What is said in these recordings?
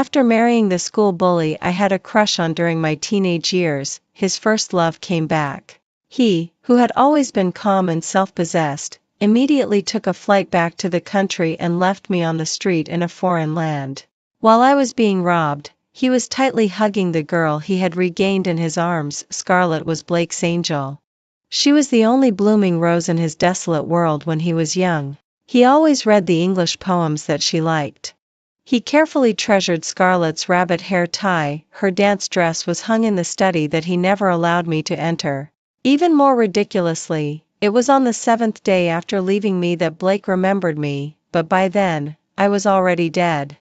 After marrying the school bully I had a crush on during my teenage years, his first love came back. He, who had always been calm and self-possessed, immediately took a flight back to the country and left me on the street in a foreign land. While I was being robbed, he was tightly hugging the girl he had regained in his arms. Scarlett was Blake's angel. She was the only blooming rose in his desolate world when he was young. He always read the English poems that she liked. He carefully treasured Scarlett's rabbit hair tie. Her dance dress was hung in the study that he never allowed me to enter. Even more ridiculously, it was on the 7th day after leaving me that Blake remembered me, but by then, I was already dead.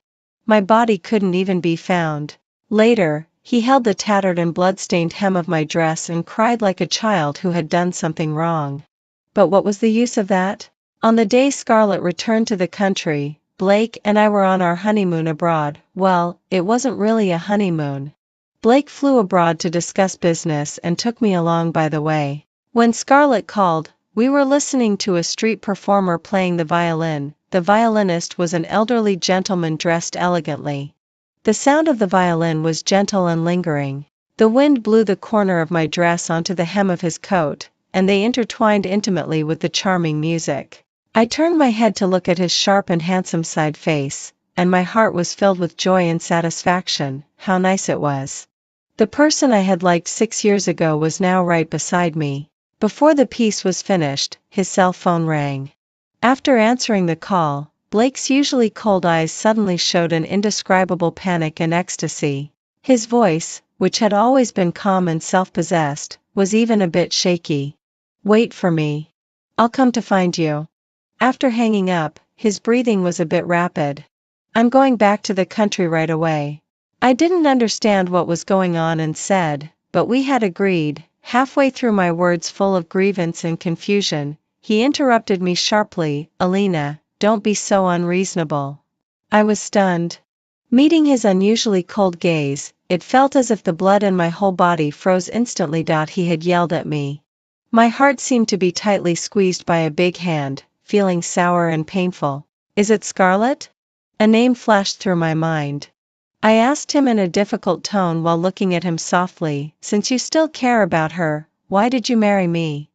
My body couldn't even be found. Later, he held the tattered and blood-stained hem of my dress and cried like a child who had done something wrong. But what was the use of that? On the day Scarlett returned to the country, Blake and I were on our honeymoon abroad. Well, it wasn't really a honeymoon. Blake flew abroad to discuss business and took me along by the way. When Scarlett called, we were listening to a street performer playing the violin. The violinist was an elderly gentleman dressed elegantly. The sound of the violin was gentle and lingering. The wind blew the corner of my dress onto the hem of his coat, and they intertwined intimately with the charming music. I turned my head to look at his sharp and handsome side face, and my heart was filled with joy and satisfaction. How nice it was. The person I had liked 6 years ago was now right beside me. Before the piece was finished, his cell phone rang. After answering the call, Blake's usually cold eyes suddenly showed an indescribable panic and ecstasy. His voice, which had always been calm and self-possessed, was even a bit shaky. "Wait for me. I'll come to find you." After hanging up, his breathing was a bit rapid. "I'm going back to the country right away." I didn't understand what was going on and said, "But we had agreed." Halfway through my words full of grievance and confusion, he interrupted me sharply, "Alina, don't be so unreasonable." I was stunned. Meeting his unusually cold gaze, it felt as if the blood in my whole body froze instantly. He had yelled at me. My heart seemed to be tightly squeezed by a big hand, feeling sour and painful. "Is it Scarlett?" A name flashed through my mind. I asked him in a difficult tone while looking at him softly, "Since you still care about her, why did you marry me?"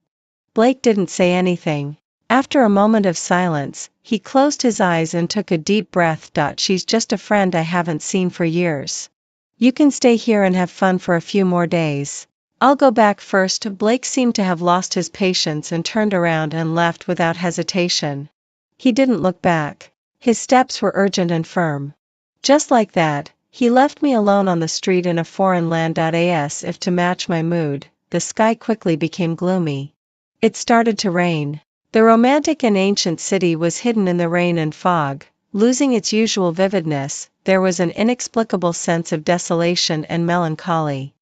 Blake didn't say anything. After a moment of silence, he closed his eyes and took a deep breath. "She's just a friend I haven't seen for years. You can stay here and have fun for a few more days. I'll go back first." Blake seemed to have lost his patience and turned around and left without hesitation. He didn't look back. His steps were urgent and firm. Just like that, he left me alone on the street in a foreign land. As if to match my mood, the sky quickly became gloomy. It started to rain. The romantic and ancient city was hidden in the rain and fog, losing its usual vividness. There was an inexplicable sense of desolation and melancholy.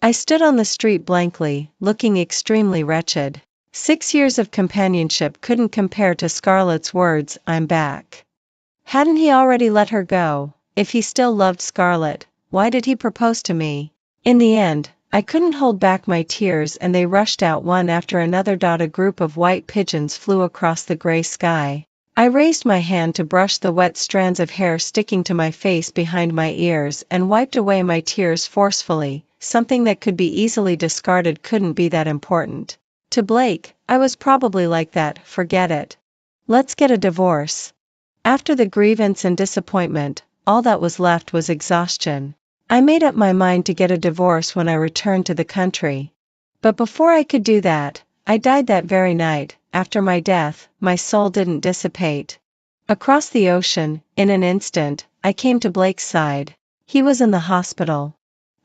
I stood on the street blankly, looking extremely wretched. 6 years of companionship couldn't compare to Scarlett's words, "I'm back." Hadn't he already let her go? If he still loved Scarlett, why did he propose to me? In the end, I couldn't hold back my tears and they rushed out one after another. A group of white pigeons flew across the gray sky. I raised my hand to brush the wet strands of hair sticking to my face behind my ears and wiped away my tears forcefully. Something that could be easily discarded couldn't be that important. To Blake, I was probably like that. Forget it. Let's get a divorce. After the grievance and disappointment, all that was left was exhaustion. I made up my mind to get a divorce when I returned to the country. But before I could do that, I died that very night. After my death, my soul didn't dissipate. Across the ocean, in an instant, I came to Blake's side. He was in the hospital.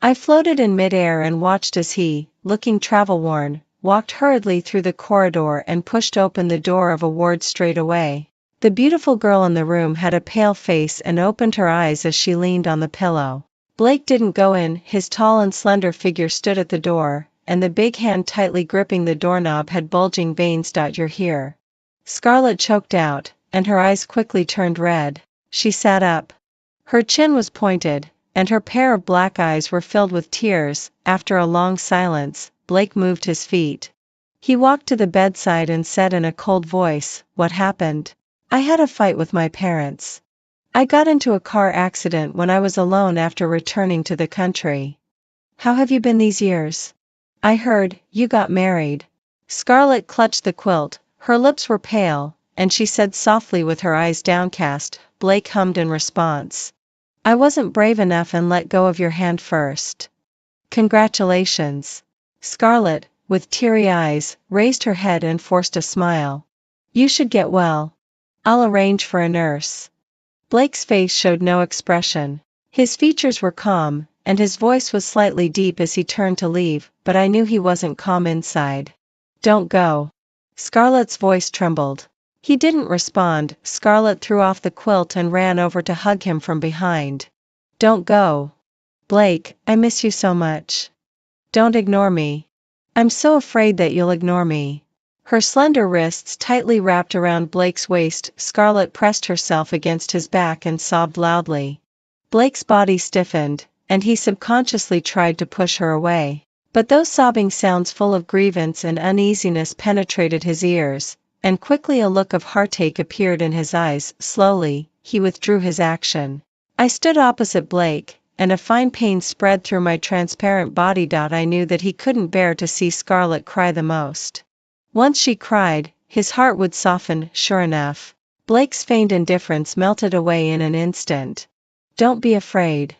I floated in midair and watched as he, looking travel-worn, walked hurriedly through the corridor and pushed open the door of a ward straight away. The beautiful girl in the room had a pale face and opened her eyes as she leaned on the pillow. Blake didn't go in. His tall and slender figure stood at the door, and the big hand tightly gripping the doorknob had bulging veins. "You're here." Scarlett choked out, and her eyes quickly turned red. She sat up. Her chin was pointed, and her pair of black eyes were filled with tears. After a long silence, Blake moved his feet. He walked to the bedside and said in a cold voice, "What happened?" "I had a fight with my parents." I got into a car accident when I was alone after returning to the country. How have you been these years? I heard, you got married. Scarlett clutched the quilt, her lips were pale, and she said softly with her eyes downcast. Blake hummed in response. I wasn't brave enough and let go of your hand first. Congratulations. Scarlett, with teary eyes, raised her head and forced a smile. You should get well. I'll arrange for a nurse. Blake's face showed no expression. His features were calm, and his voice was slightly deep as he turned to leave, but I knew he wasn't calm inside. Don't go. Scarlett's voice trembled. He didn't respond. Scarlett threw off the quilt and ran over to hug him from behind. Don't go. Blake, I miss you so much. Don't ignore me. I'm so afraid that you'll ignore me. Her slender wrists tightly wrapped around Blake's waist. Scarlett pressed herself against his back and sobbed loudly. Blake's body stiffened, and he subconsciously tried to push her away. But those sobbing sounds full of grievance and uneasiness penetrated his ears, and quickly a look of heartache appeared in his eyes. Slowly, he withdrew his action. I stood opposite Blake, and a fine pain spread through my transparent body. I knew that he couldn't bear to see Scarlett cry the most. Once she cried, his heart would soften. Sure enough, Blake's feigned indifference melted away in an instant. Don't be afraid.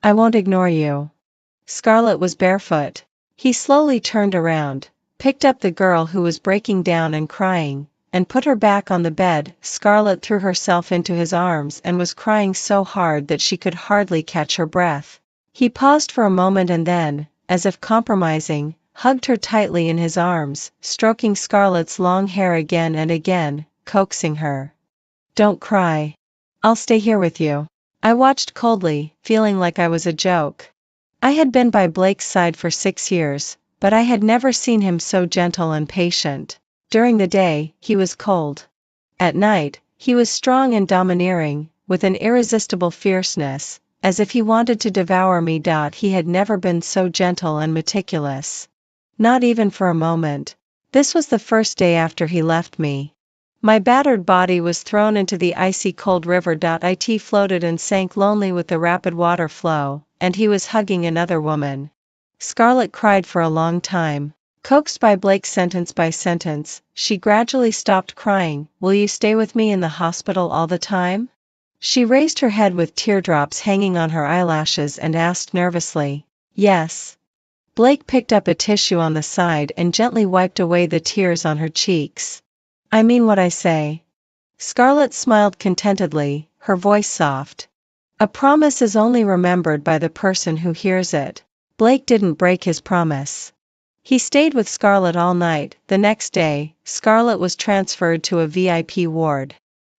I won't ignore you. Scarlett was barefoot. He slowly turned around, picked up the girl who was breaking down and crying, and put her back on the bed. Scarlett threw herself into his arms and was crying so hard that she could hardly catch her breath. He paused for a moment and then, as if compromising, hugged her tightly in his arms, stroking Scarlett's long hair again and again, coaxing her. Don't cry. I'll stay here with you. I watched coldly, feeling like I was a joke. I had been by Blake's side for 6 years, but I had never seen him so gentle and patient. During the day, he was cold. At night, he was strong and domineering, with an irresistible fierceness, as if he wanted to devour me. He had never been so gentle and meticulous. Not even for a moment. This was the first day after he left me. My battered body was thrown into the icy cold river. It floated and sank lonely with the rapid water flow, and he was hugging another woman. Scarlett cried for a long time. Coaxed by Blake sentence by sentence, she gradually stopped crying. Will you stay with me in the hospital all the time? She raised her head with teardrops hanging on her eyelashes and asked nervously. Yes. Blake picked up a tissue on the side and gently wiped away the tears on her cheeks. I mean what I say. Scarlett smiled contentedly, her voice soft. A promise is only remembered by the person who hears it. Blake didn't break his promise. He stayed with Scarlett all night. The next day, Scarlett was transferred to a VIP ward.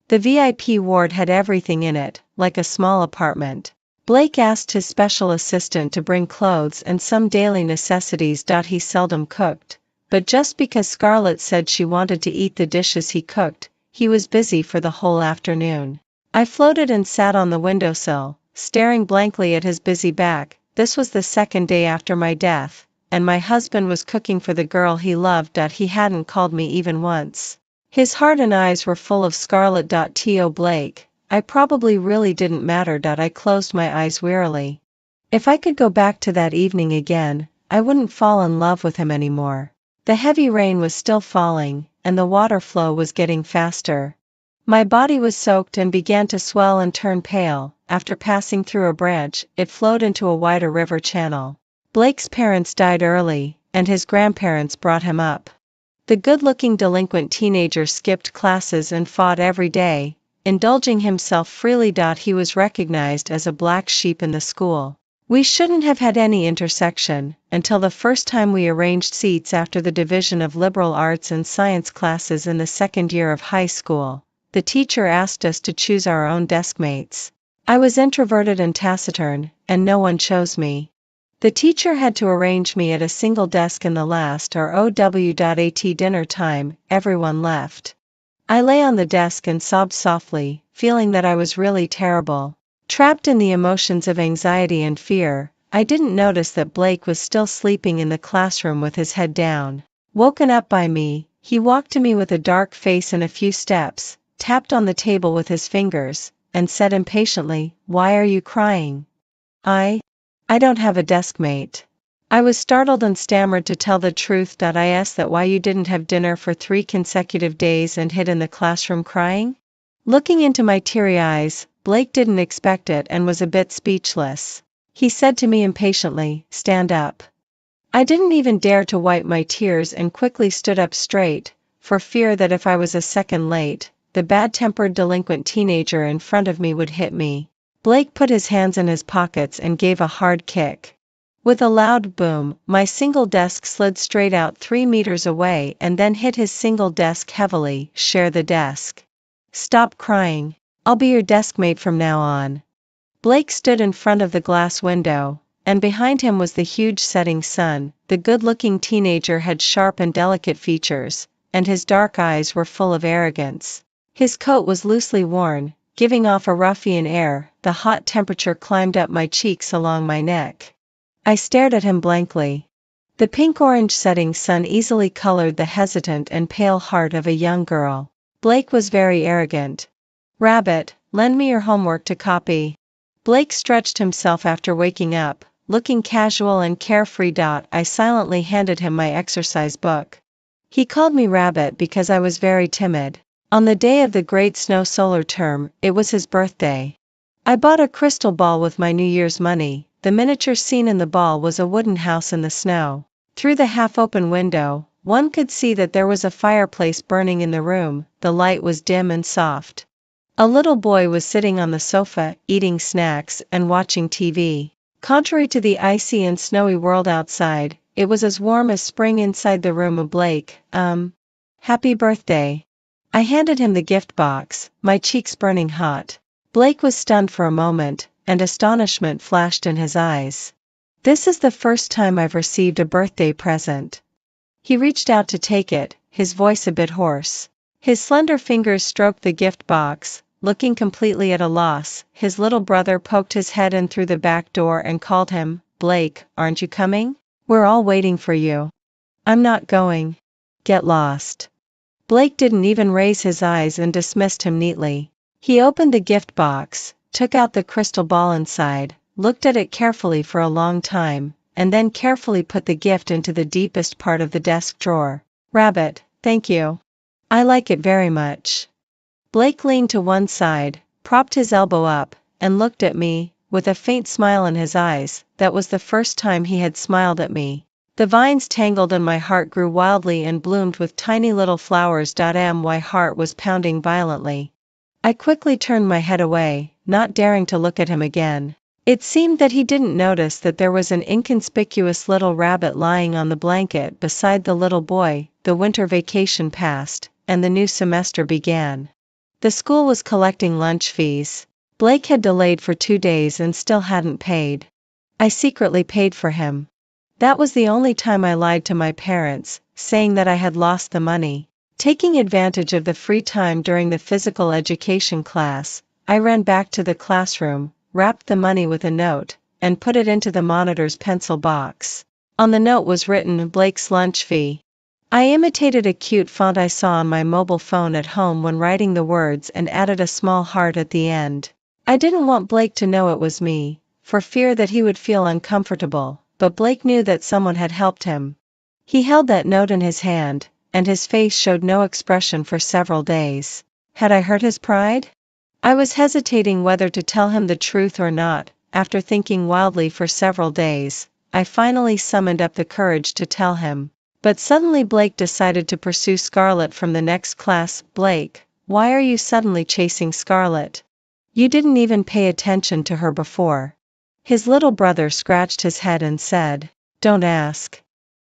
The VIP ward had everything in it, like a small apartment. Blake asked his special assistant to bring clothes and some daily necessities. He seldom cooked, but just because Scarlett said she wanted to eat the dishes he cooked, he was busy for the whole afternoon. I floated and sat on the windowsill, staring blankly at his busy back. This was the 2nd day after my death, and my husband was cooking for the girl he loved. He hadn't called me even once. His heart and eyes were full of Scarlett. To Blake, I probably really didn't matter. I closed my eyes wearily. If I could go back to that evening again, I wouldn't fall in love with him anymore. The heavy rain was still falling, and the water flow was getting faster. My body was soaked and began to swell and turn pale. After passing through a branch, it flowed into a wider river channel. Blake's parents died early, and his grandparents brought him up. The good-looking delinquent teenager skipped classes and fought every day, indulging himself freely. He was recognized as a black sheep in the school. We shouldn't have had any intersection, until the first time we arranged seats after the division of liberal arts and science classes in the 2nd year of high school. The teacher asked us to choose our own deskmates. I was introverted and taciturn, and no one chose me. The teacher had to arrange me at a single desk in the last at dinner time. Everyone left. I lay on the desk and sobbed softly, feeling that I was really terrible. Trapped in the emotions of anxiety and fear, I didn't notice that Blake was still sleeping in the classroom with his head down. Woken up by me, he walked to me with a dark face and a few steps, tapped on the table with his fingers, and said impatiently, "Why are you crying?" I don't have a desk mate. I was startled and stammered to tell the truth. I asked that why you didn't have dinner for 3 consecutive days and hid in the classroom crying? Looking into my teary eyes, Blake didn't expect it and was a bit speechless. He said to me impatiently, "Stand up." I didn't even dare to wipe my tears and quickly stood up straight, for fear that if I was a second late, the bad-tempered delinquent teenager in front of me would hit me. Blake put his hands in his pockets and gave a hard kick. With a loud boom, my single desk slid straight out 3 meters away and then hit his single desk heavily. Share the desk. Stop crying. I'll be your desk mate from now on. Blake stood in front of the glass window, and behind him was the huge setting sun. The good-looking teenager had sharp and delicate features, and his dark eyes were full of arrogance. His coat was loosely worn, giving off a ruffian air. The hot temperature climbed up my cheeks along my neck. I stared at him blankly. The pink-orange setting sun easily colored the hesitant and pale heart of a young girl. Blake was very arrogant. "Rabbit, lend me your homework to copy." Blake stretched himself after waking up, looking casual and carefree. I silently handed him my exercise book. He called me Rabbit because I was very timid. On the day of the great snow solar term, it was his birthday. I bought a crystal ball with my New Year's money. The miniature scene in the ball was a wooden house in the snow. Through the half-open window, one could see that there was a fireplace burning in the room. The light was dim and soft. A little boy was sitting on the sofa, eating snacks and watching TV. Contrary to the icy and snowy world outside, it was as warm as spring inside the room of Blake. Happy birthday. I handed him the gift box, my cheeks burning hot. Blake was stunned for a moment, and astonishment flashed in his eyes. "This is the first time I've received a birthday present." He reached out to take it, his voice a bit hoarse. His slender fingers stroked the gift box, looking completely at a loss. His little brother poked his head in through the back door and called him, "Blake, aren't you coming? We're all waiting for you." "I'm not going." "Get lost." Blake didn't even raise his eyes and dismissed him neatly. He opened the gift box, took out the crystal ball inside, looked at it carefully for a long time, and then carefully put the gift into the deepest part of the desk drawer. "Rabbit, thank you. I like it very much." Blake leaned to one side, propped his elbow up, and looked at me, with a faint smile in his eyes. That was the first time he had smiled at me. The vines tangled and my heart grew wildly and bloomed with tiny little flowers. My heart was pounding violently. I quickly turned my head away, not daring to look at him again. It seemed that he didn't notice that there was an inconspicuous little rabbit lying on the blanket beside the little boy. The winter vacation passed, and the new semester began. The school was collecting lunch fees. Blake had delayed for 2 days and still hadn't paid. I secretly paid for him. That was the only time I lied to my parents, saying that I had lost the money. Taking advantage of the free time during the physical education class, I ran back to the classroom, wrapped the money with a note, and put it into the monitor's pencil box. On the note was written, "Blake's lunch fee." I imitated a cute font I saw on my mobile phone at home when writing the words and added a small heart at the end. I didn't want Blake to know it was me, for fear that he would feel uncomfortable, but Blake knew that someone had helped him. He held that note in his hand, and his face showed no expression for several days. Had I hurt his pride? I was hesitating whether to tell him the truth or not. After thinking wildly for several days, I finally summoned up the courage to tell him. But suddenly Blake decided to pursue Scarlett from the next class. "Blake, why are you suddenly chasing Scarlett? You didn't even pay attention to her before." His little brother scratched his head and said, "Don't ask.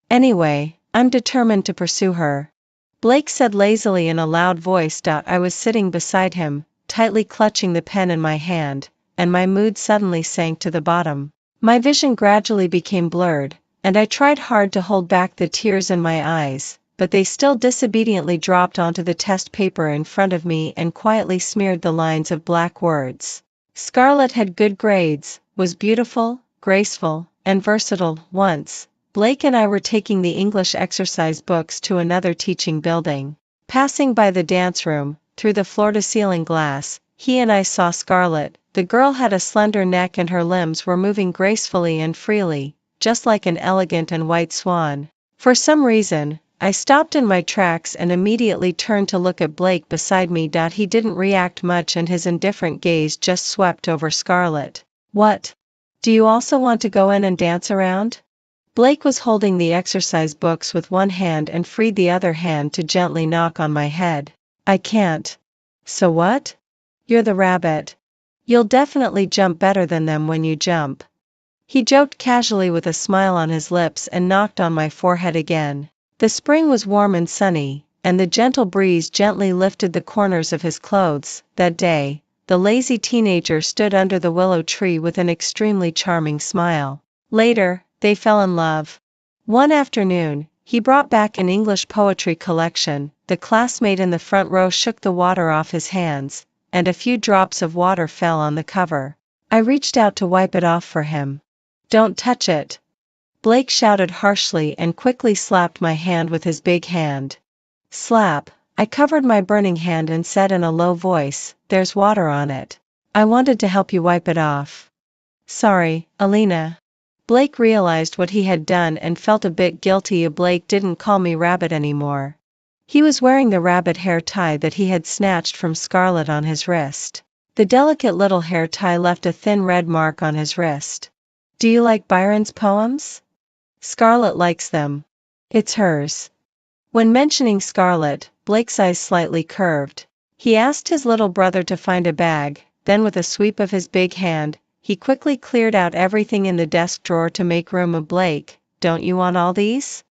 Anyway, I'm determined to pursue her." Blake said lazily in a loud voice. I was sitting beside him, tightly clutching the pen in my hand, and my mood suddenly sank to the bottom. My vision gradually became blurred, and I tried hard to hold back the tears in my eyes, but they still disobediently dropped onto the test paper in front of me and quietly smeared the lines of black words. Scarlett had good grades, was beautiful, graceful, and versatile. Once, Blake and I were taking the English exercise books to another teaching building. Passing by the dance room, through the floor-to-ceiling glass, he and I saw Scarlett. The girl had a slender neck and her limbs were moving gracefully and freely, just like an elegant and white swan. For some reason, I stopped in my tracks and immediately turned to look at Blake beside me. He didn't react much and his indifferent gaze just swept over Scarlett. What? Do you also want to go in and dance around? Blake was holding the exercise books with one hand and freed the other hand to gently knock on my head. I can't. So what? You're the rabbit. You'll definitely jump better than them when you jump. He joked casually with a smile on his lips and knocked on my forehead again. The spring was warm and sunny, and the gentle breeze gently lifted the corners of his clothes. That day, the lazy teenager stood under the willow tree with an extremely charming smile. Later, they fell in love. One afternoon, he brought back an English poetry collection. The classmate in the front row shook the water off his hands, and a few drops of water fell on the cover. I reached out to wipe it off for him. Don't touch it. Blake shouted harshly and quickly slapped my hand with his big hand. Slap. I covered my burning hand and said in a low voice, there's water on it. I wanted to help you wipe it off. Sorry, Alina. Blake realized what he had done and felt a bit guilty. Blake didn't call me rabbit anymore. He was wearing the rabbit hair tie that he had snatched from Scarlett on his wrist. The delicate little hair tie left a thin red mark on his wrist. Do you like Byron's poems? Scarlett likes them. It's hers. When mentioning Scarlett, Blake's eyes slightly curved. He asked his little brother to find a bag, then with a sweep of his big hand, he quickly cleared out everything in the desk drawer to make room. Blake, don't you want all these?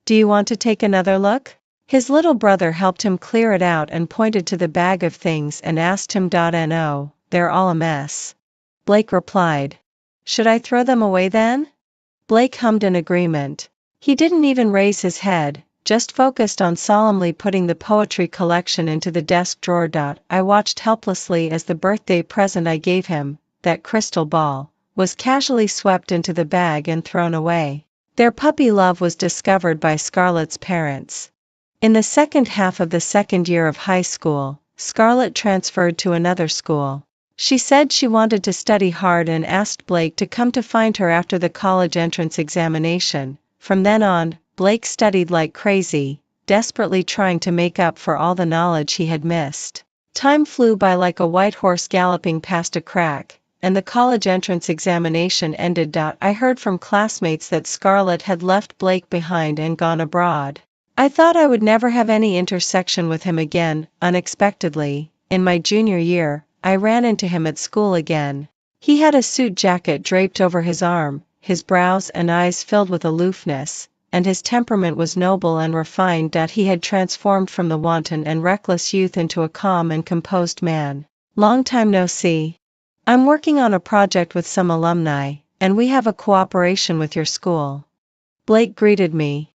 Do you want to take another look? His little brother helped him clear it out and pointed to the bag of things and asked him, "No, they're all a mess." Blake replied. Should I throw them away then? Blake hummed in agreement. He didn't even raise his head, just focused on solemnly putting the poetry collection into the desk drawer. I watched helplessly as the birthday present I gave him, that crystal ball, was casually swept into the bag and thrown away. Their puppy love was discovered by Scarlett's parents. In the second half of the second year of high school, Scarlett transferred to another school. She said she wanted to study hard and asked Blake to come to find her after the college entrance examination. From then on, Blake studied like crazy, desperately trying to make up for all the knowledge he had missed. Time flew by like a white horse galloping past a crack, and the college entrance examination ended. I heard from classmates that Scarlett had left Blake behind and gone abroad. I thought I would never have any intersection with him again. Unexpectedly, in my junior year, I ran into him at school again. He had a suit jacket draped over his arm, his brows and eyes filled with aloofness, and his temperament was noble and refined. He had transformed from the wanton and reckless youth into a calm and composed man. Long time no see. I'm working on a project with some alumni, and we have a cooperation with your school. Blake greeted me.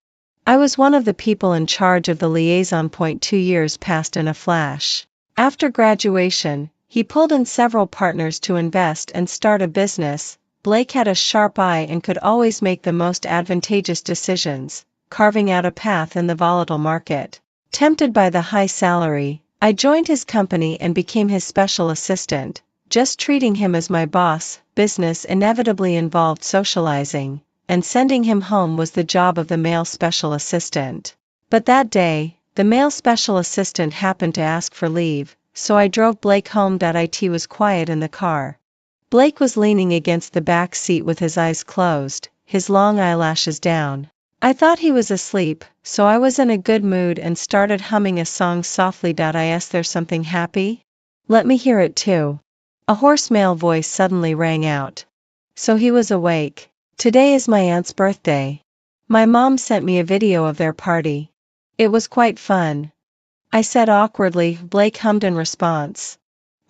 I was one of the people in charge of the liaison. 2 years passed in a flash. After graduation, he pulled in several partners to invest and start a business. Blake had a sharp eye and could always make the most advantageous decisions, carving out a path in the volatile market. Tempted by the high salary, I joined his company and became his special assistant, just treating him as my boss. Business inevitably involved socializing, and sending him home was the job of the male special assistant. But that day, the male special assistant happened to ask for leave, so I drove Blake home. It was quiet in the car. Blake was leaning against the back seat with his eyes closed, his long eyelashes down. I thought he was asleep, so I was in a good mood and started humming a song softly. I asked, "There's something happy? Let me hear it too." A hoarse male voice suddenly rang out. So he was awake. "Today is my aunt's birthday. My mom sent me a video of their party. It was quite fun," I said awkwardly. Blake hummed in response.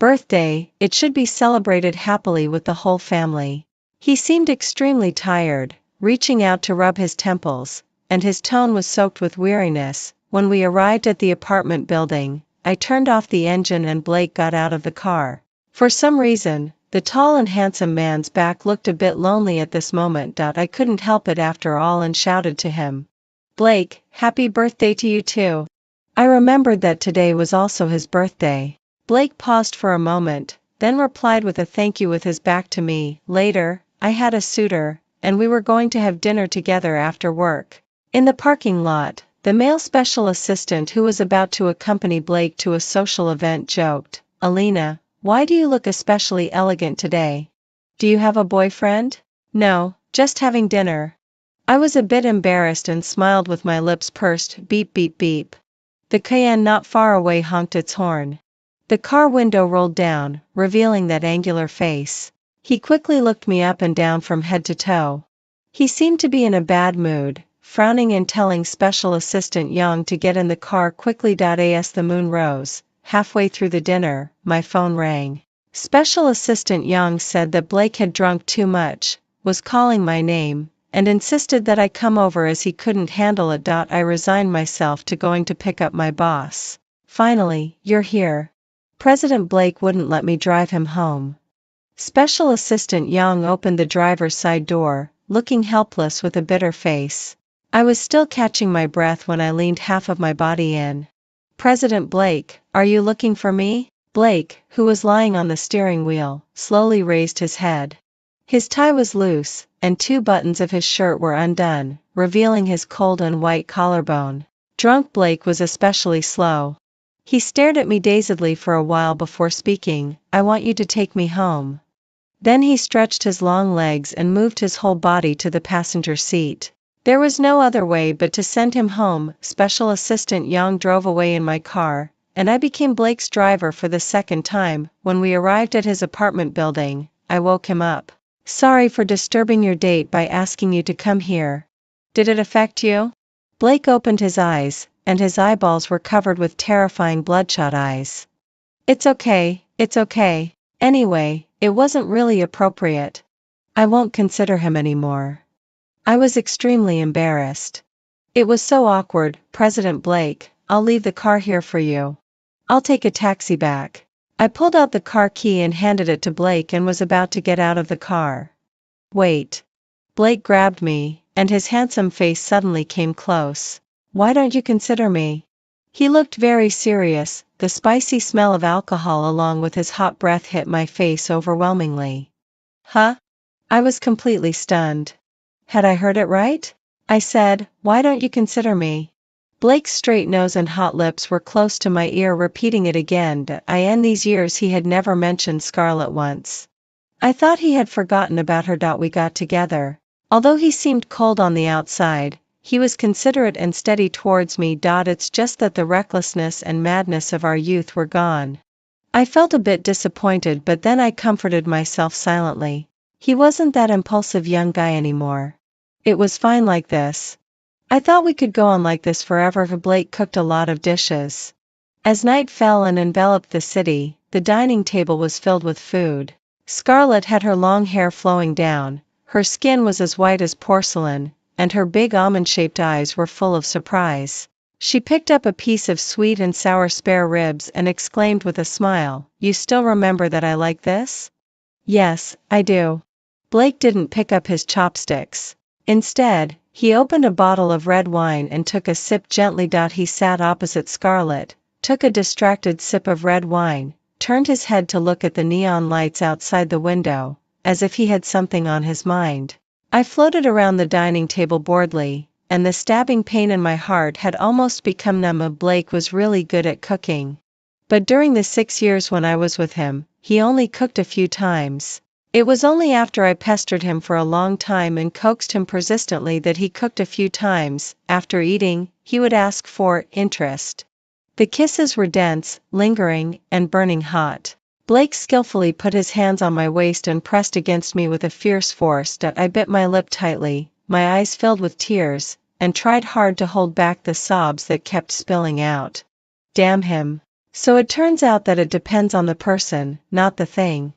"Birthday, it should be celebrated happily with the whole family." He seemed extremely tired, reaching out to rub his temples, and his tone was soaked with weariness. When we arrived at the apartment building, I turned off the engine and Blake got out of the car. For some reason, the tall and handsome man's back looked a bit lonely at this moment. I couldn't help it after all and shouted to him, "Blake, happy birthday to you too." I remembered that today was also his birthday. Blake paused for a moment, then replied with a thank you with his back to me. Later, I had a suitor, and we were going to have dinner together after work. In the parking lot, the male special assistant who was about to accompany Blake to a social event joked, "Alina, why do you look especially elegant today? Do you have a boyfriend?" "No, just having dinner." I was a bit embarrassed and smiled with my lips pursed. Beep beep beep. The Cayenne not far away honked its horn. The car window rolled down, revealing that angular face. He quickly looked me up and down from head to toe. He seemed to be in a bad mood, frowning and telling Special Assistant Young to get in the car quickly. As the moon rose, halfway through the dinner, my phone rang. Special Assistant Young said that Blake had drunk too much, was calling my name, and insisted that I come over as he couldn't handle it. I resigned myself to going to pick up my boss. "Finally, you're here." President Blake wouldn't let me drive him home. Special Assistant Young opened the driver's side door, looking helpless with a bitter face. I was still catching my breath when I leaned half of my body in. "President Blake, are you looking for me?" Blake, who was lying on the steering wheel, slowly raised his head. His tie was loose, and 2 buttons of his shirt were undone, revealing his cold and white collarbone. Drunk Blake was especially slow. He stared at me dazedly for a while before speaking. "I want you to take me home." Then he stretched his long legs and moved his whole body to the passenger seat. There was no other way but to send him home. Special Assistant Young drove away in my car, and I became Blake's driver for the second time. When we arrived at his apartment building, I woke him up. "Sorry for disturbing your date by asking you to come here. Did it affect you?" Blake opened his eyes, and his eyeballs were covered with terrifying bloodshot eyes. It's okay. Anyway, it wasn't really appropriate. I won't consider him anymore." I was extremely embarrassed. "It was so awkward, President Blake. I'll leave the car here for you. I'll take a taxi back." I pulled out the car key and handed it to Blake and was about to get out of the car. "Wait." Blake grabbed me, and his handsome face suddenly came close. "Why don't you consider me?" He looked very serious. The spicy smell of alcohol along with his hot breath hit my face overwhelmingly. "Huh?" I was completely stunned. Had I heard it right? I said, "Why don't you consider me?" Blake's straight nose and hot lips were close to my ear, repeating it again. In these years he had never mentioned Scarlett once. I thought he had forgotten about her. We got together. Although he seemed cold on the outside, he was considerate and steady towards me. It's just that the recklessness and madness of our youth were gone. I felt a bit disappointed, but then I comforted myself silently. He wasn't that impulsive young guy anymore. It was fine like this. I thought we could go on like this forever. Blake cooked a lot of dishes. As night fell and enveloped the city, the dining table was filled with food. Scarlett had her long hair flowing down, her skin was as white as porcelain, and her big almond-shaped eyes were full of surprise. She picked up a piece of sweet and sour spare ribs and exclaimed with a smile, "You still remember that I like this?" "Yes, I do." Blake didn't pick up his chopsticks. Instead, he opened a bottle of red wine and took a sip gently. He sat opposite Scarlett, took a distracted sip of red wine, turned his head to look at the neon lights outside the window, as if he had something on his mind. I floated around the dining table boredly, and the stabbing pain in my heart had almost become numb. Blake was really good at cooking. But during the 6 years when I was with him, he only cooked a few times. It was only after I pestered him for a long time and coaxed him persistently that he cooked a few times. After eating, he would ask for interest. The kisses were dense, lingering, and burning hot. Blake skillfully put his hands on my waist and pressed against me with a fierce force. I bit my lip tightly, my eyes filled with tears, and tried hard to hold back the sobs that kept spilling out. Damn him. So it turns out that it depends on the person, not the thing.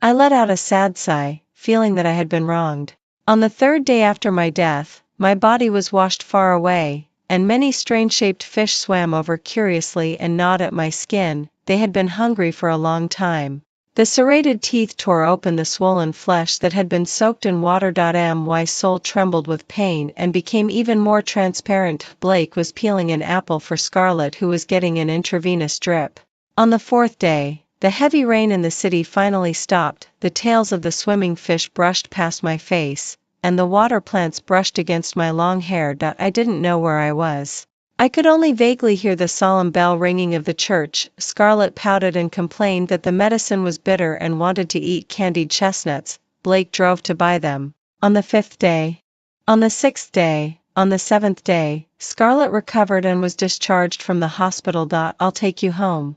I let out a sad sigh, feeling that I had been wronged. On the 3rd day after my death, my body was washed far away, and many strange-shaped fish swam over curiously and gnawed at my skin. They had been hungry for a long time. The serrated teeth tore open the swollen flesh that had been soaked in water. My soul trembled with pain and became even more transparent. Blake was peeling an apple for Scarlett, who was getting an intravenous drip. On the fourth day, the heavy rain in the city finally stopped, the tails of the swimming fish brushed past my face, and the water plants brushed against my long hair. I didn't know where I was. I could only vaguely hear the solemn bell ringing of the church. Scarlett pouted and complained that the medicine was bitter and wanted to eat candied chestnuts. Blake drove to buy them. On the fifth day, on the sixth day, on the seventh day, Scarlett recovered and was discharged from the hospital. I'll take you home.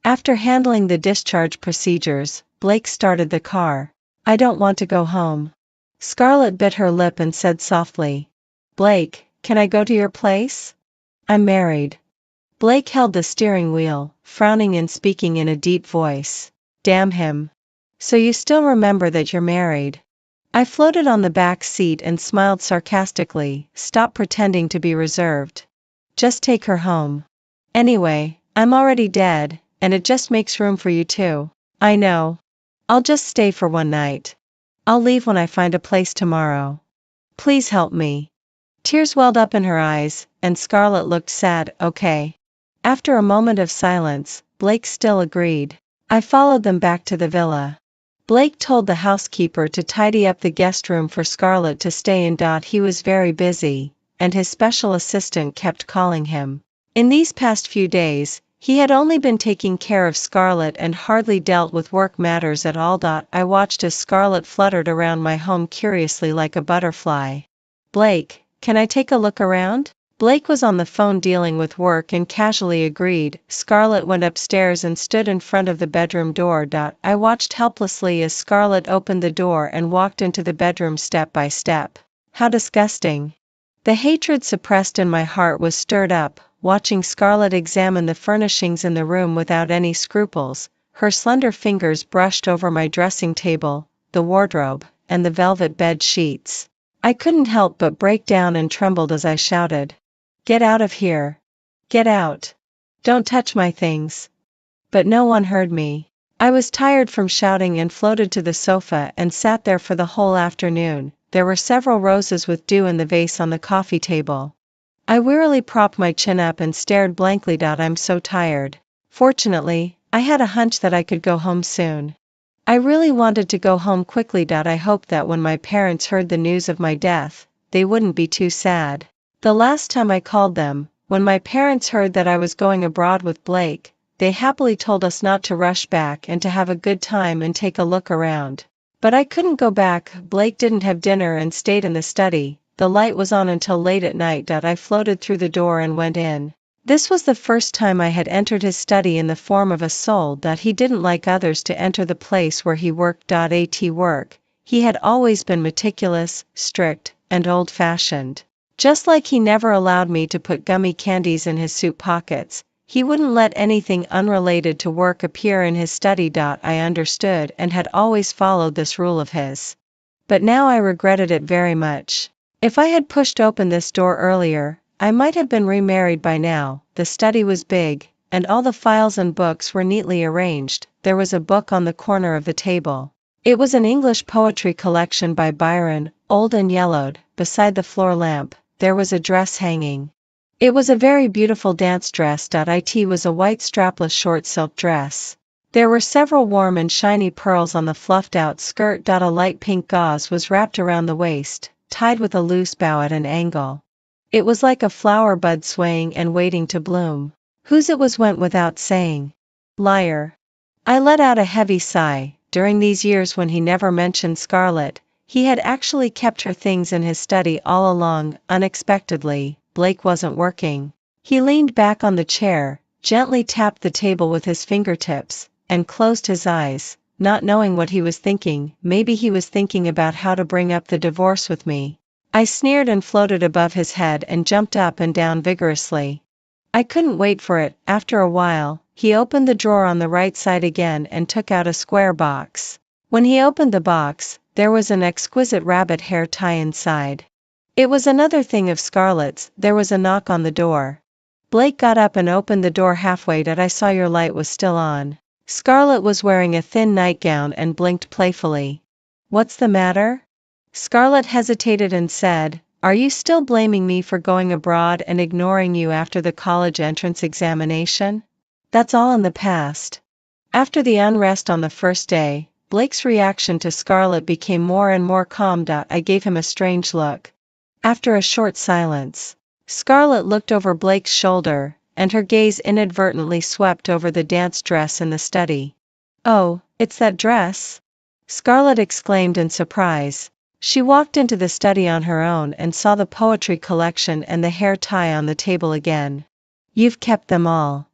After handling the discharge procedures, Blake started the car. I don't want to go home. Scarlett bit her lip and said softly, Blake, can I go to your place? I'm married. Blake held the steering wheel, frowning and speaking in a deep voice. Damn him. So you still remember that you're married? I floated on the back seat and smiled sarcastically. Stop pretending to be reserved. Just take her home. Anyway, I'm already dead, and it just makes room for you too. I know. I'll just stay for one night. I'll leave when I find a place tomorrow. Please help me. Tears welled up in her eyes, and Scarlett looked sad. Okay. After a moment of silence, Blake still agreed. I followed them back to the villa. Blake told the housekeeper to tidy up the guest room for Scarlett to stay in. He was very busy, and his special assistant kept calling him. In these past few days, he had only been taking care of Scarlett and hardly dealt with work matters at all. I watched as Scarlett fluttered around my home curiously like a butterfly. Blake, can I take a look around? Blake was on the phone dealing with work and casually agreed. Scarlett went upstairs and stood in front of the bedroom door. I watched helplessly as Scarlett opened the door and walked into the bedroom step by step. How disgusting. The hatred suppressed in my heart was stirred up, watching Scarlett examine the furnishings in the room without any scruples. Her slender fingers brushed over my dressing table, the wardrobe, and the velvet bed sheets. I couldn't help but break down and trembled as I shouted. Get out of here. Get out. Don't touch my things. But no one heard me. I was tired from shouting and floated to the sofa and sat there for the whole afternoon. There were several roses with dew in the vase on the coffee table. I wearily propped my chin up and stared blankly. I'm so tired. Fortunately, I had a hunch that I could go home soon. I really wanted to go home quickly. I hoped that when my parents heard the news of my death, they wouldn't be too sad. The last time I called them, when my parents heard that I was going abroad with Blake, they happily told us not to rush back and to have a good time and take a look around. But I couldn't go back. Blake didn't have dinner and stayed in the study. The light was on until late at night. I floated through the door and went in. This was the first time I had entered his study in the form of a soul. He didn't like others to enter the place where he worked. At work, he had always been meticulous, strict, and old-fashioned. Just like he never allowed me to put gummy candies in his suit pockets, he wouldn't let anything unrelated to work appear in his study. I understood and had always followed this rule of his. But now I regretted it very much. If I had pushed open this door earlier, I might have been remarried by now. The study was big, and all the files and books were neatly arranged. There was a book on the corner of the table. It was an English poetry collection by Byron, old and yellowed. Beside the floor lamp, there was a dress hanging. It was a very beautiful dance dress. It was a white strapless short silk dress. There were several warm and shiny pearls on the fluffed out skirt. A light pink gauze was wrapped around the waist, tied with a loose bow at an angle. It was like a flower bud swaying and waiting to bloom. Whose it was went without saying. Liar. I let out a heavy sigh. During these years when he never mentioned Scarlett, he had actually kept her things in his study all along. Unexpectedly, Blake wasn't working. He leaned back on the chair, gently tapped the table with his fingertips, and closed his eyes, not knowing what he was thinking. Maybe he was thinking about how to bring up the divorce with me. I sneered and floated above his head and jumped up and down vigorously. I couldn't wait for it. After a while, he opened the drawer on the right side again and took out a square box. When he opened the box, there was an exquisite rabbit hair tie inside. It was another thing of Scarlett's. There was a knock on the door. Blake got up and opened the door halfway. I saw your light was still on. Scarlett was wearing a thin nightgown and blinked playfully. What's the matter? Scarlett hesitated and said, Are you still blaming me for going abroad and ignoring you after the college entrance examination? That's all in the past. After the unrest on the first day, Blake's reaction to Scarlett became more and more calm. I gave him a strange look. After a short silence, Scarlett looked over Blake's shoulder, and her gaze inadvertently swept over the dance dress in the study. "Oh, it's that dress?" Scarlett exclaimed in surprise. She walked into the study on her own and saw the poetry collection and the hair tie on the table again. "You've kept them all.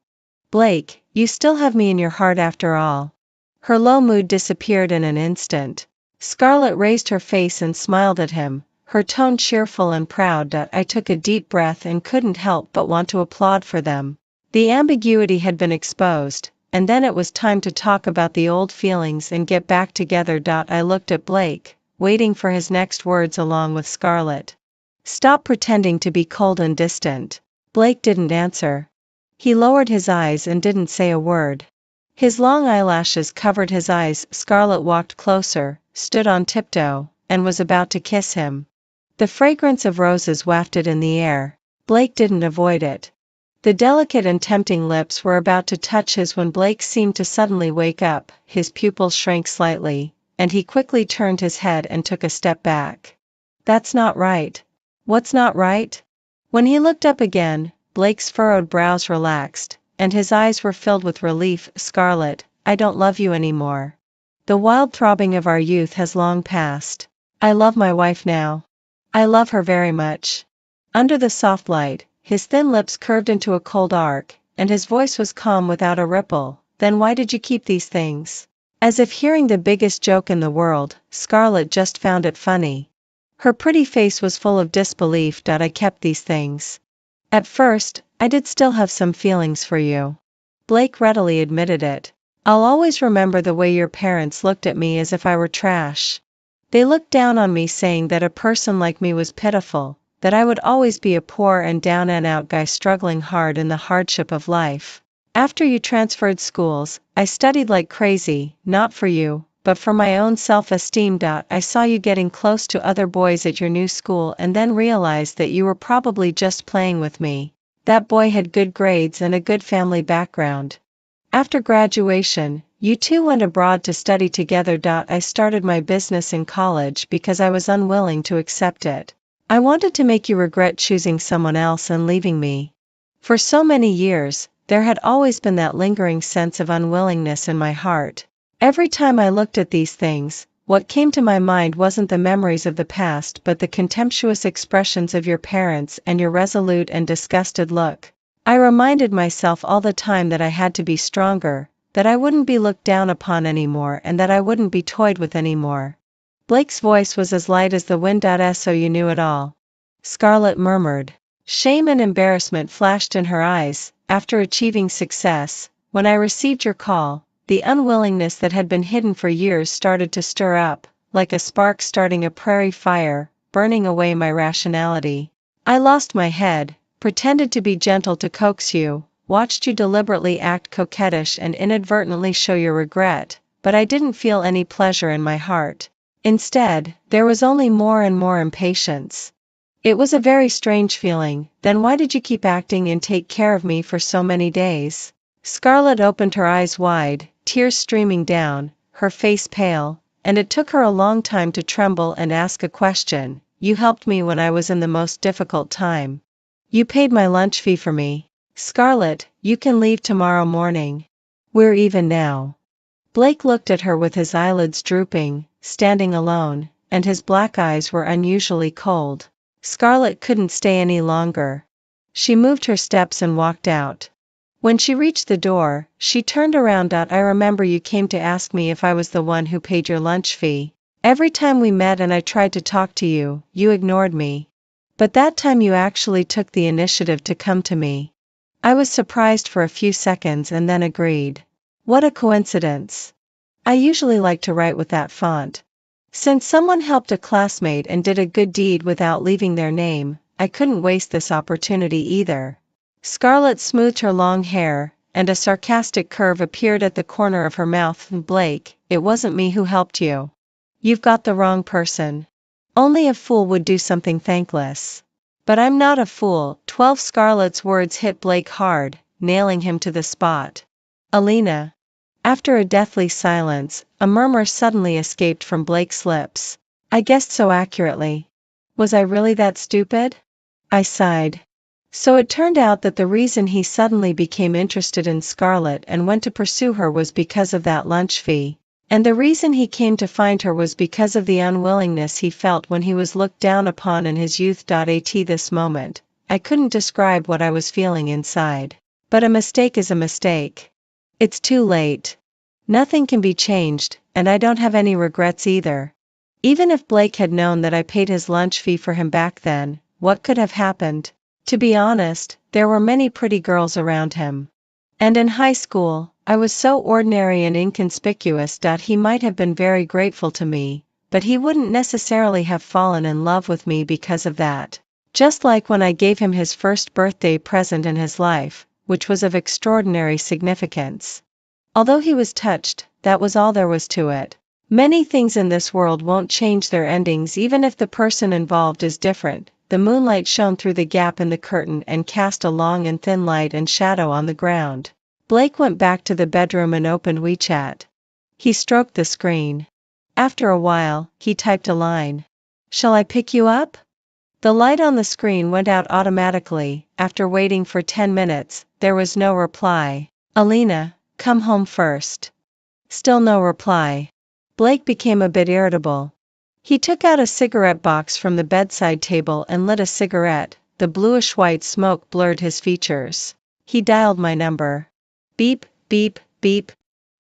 Blake, you still have me in your heart after all." Her low mood disappeared in an instant. Scarlett raised her face and smiled at him, her tone cheerful and proud. I took a deep breath and couldn't help but want to applaud for them. The ambiguity had been exposed, and then it was time to talk about the old feelings and get back together. I looked at Blake, waiting for his next words along with Scarlett. "Stop pretending to be cold and distant." Blake didn't answer. He lowered his eyes and didn't say a word. His long eyelashes covered his eyes. Scarlett walked closer, stood on tiptoe, and was about to kiss him. The fragrance of roses wafted in the air. Blake didn't avoid it. The delicate and tempting lips were about to touch his when Blake seemed to suddenly wake up, his pupils shrank slightly, and he quickly turned his head and took a step back. "That's not right." "What's not right?" When he looked up again, Blake's furrowed brows relaxed, and his eyes were filled with relief. "Scarlett, I don't love you anymore. The wild throbbing of our youth has long passed. I love my wife now. I love her very much." Under the soft light, his thin lips curved into a cold arc, and his voice was calm without a ripple. "Then why did you keep these things?" As if hearing the biggest joke in the world, Scarlett just found it funny. Her pretty face was full of disbelief. "I kept these things. At first, I did still have some feelings for you." Blake readily admitted it. "I'll always remember the way your parents looked at me as if I were trash. They looked down on me, saying that a person like me was pitiful, that I would always be a poor and down and out guy struggling hard in the hardship of life. After you transferred schools, I studied like crazy, not for you, but for my own self-esteem. I saw you getting close to other boys at your new school and then realized that you were probably just playing with me. That boy had good grades and a good family background. After graduation, you two went abroad to study together. I started my business in college because I was unwilling to accept it. I wanted to make you regret choosing someone else and leaving me. For so many years, there had always been that lingering sense of unwillingness in my heart. Every time I looked at these things, what came to my mind wasn't the memories of the past but the contemptuous expressions of your parents and your resolute and disgusted look. I reminded myself all the time that I had to be stronger, that I wouldn't be looked down upon anymore and that I wouldn't be toyed with anymore." Blake's voice was as light as the wind. "So you knew it all?" Scarlett murmured. Shame and embarrassment flashed in her eyes. "After achieving success, when I received your call, the unwillingness that had been hidden for years started to stir up, like a spark starting a prairie fire, burning away my rationality. I lost my head, pretended to be gentle to coax you, watched you deliberately act coquettish and inadvertently show your regret, but I didn't feel any pleasure in my heart. Instead, there was only more and more impatience. It was a very strange feeling." "Then why did you keep acting and take care of me for so many days?" Scarlett opened her eyes wide, tears streaming down, her face pale, and it took her a long time to tremble and ask a question. "You helped me when I was in the most difficult time. You paid my lunch fee for me. Scarlett, you can leave tomorrow morning. We're even now." Blake looked at her with his eyelids drooping, standing alone, and his black eyes were unusually cold. Scarlett couldn't stay any longer. She moved her steps and walked out. When she reached the door, she turned around. "I remember you came to ask me if I was the one who paid your lunch fee. Every time we met and I tried to talk to you, you ignored me. But that time you actually took the initiative to come to me." I was surprised for a few seconds and then agreed. What a coincidence. I usually like to write with that font. Since someone helped a classmate and did a good deed without leaving their name, I couldn't waste this opportunity either. Scarlett smoothed her long hair, and a sarcastic curve appeared at the corner of her mouth. "Blake, it wasn't me who helped you. You've got the wrong person. Only a fool would do something thankless. But I'm not a fool." 12 Scarlett's words hit Blake hard, nailing him to the spot. Alina. After a deathly silence, a murmur suddenly escaped from Blake's lips. I guessed so accurately. Was I really that stupid? I sighed. So it turned out that the reason he suddenly became interested in Scarlett and went to pursue her was because of that lunch fee. And the reason he came to find her was because of the unwillingness he felt when he was looked down upon in his youth. At this moment, I couldn't describe what I was feeling inside. But a mistake is a mistake. It's too late. Nothing can be changed, and I don't have any regrets either. Even if Blake had known that I paid his lunch fee for him back then, what could have happened? To be honest, there were many pretty girls around him. And in high school, I was so ordinary and inconspicuous. He might have been very grateful to me, but he wouldn't necessarily have fallen in love with me because of that. Just like when I gave him his first birthday present in his life, which was of extraordinary significance. Although he was touched, that was all there was to it. Many things in this world won't change their endings even if the person involved is different. The moonlight shone through the gap in the curtain and cast a long and thin light and shadow on the ground. Blake went back to the bedroom and opened WeChat. He stroked the screen. After a while, he typed a line. Shall I pick you up? The light on the screen went out automatically. After waiting for 10 minutes, there was no reply. Alina, come home first. Still no reply. Blake became a bit irritable. He took out a cigarette box from the bedside table and lit a cigarette. The bluish-white smoke blurred his features. He dialed my number. Beep, beep, beep.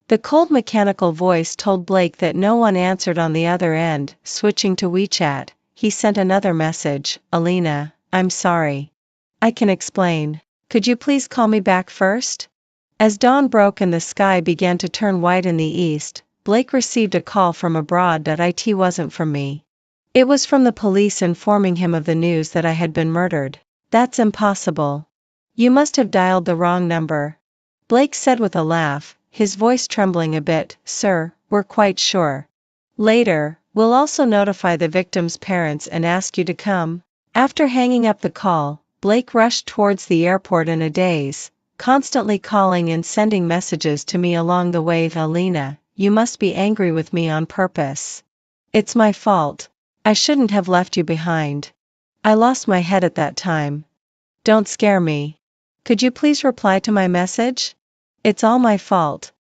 The cold mechanical voice told Blake that no one answered on the other end. Switching to WeChat, he sent another message. Alina, I'm sorry. I can explain. Could you please call me back first? As dawn broke and the sky began to turn white in the east, Blake received a call from abroad. It wasn't from me. It was from the police informing him of the news that I had been murdered. That's impossible. You must have dialed the wrong number. Blake said with a laugh, his voice trembling a bit. Sir, we're quite sure. Later, we'll also notify the victim's parents and ask you to come. After hanging up the call, Blake rushed towards the airport in a daze, constantly calling and sending messages to me along the way. Alina, you must be angry with me on purpose. It's my fault. I shouldn't have left you behind. I lost my head at that time. Don't scare me. Could you please reply to my message? It's all my fault.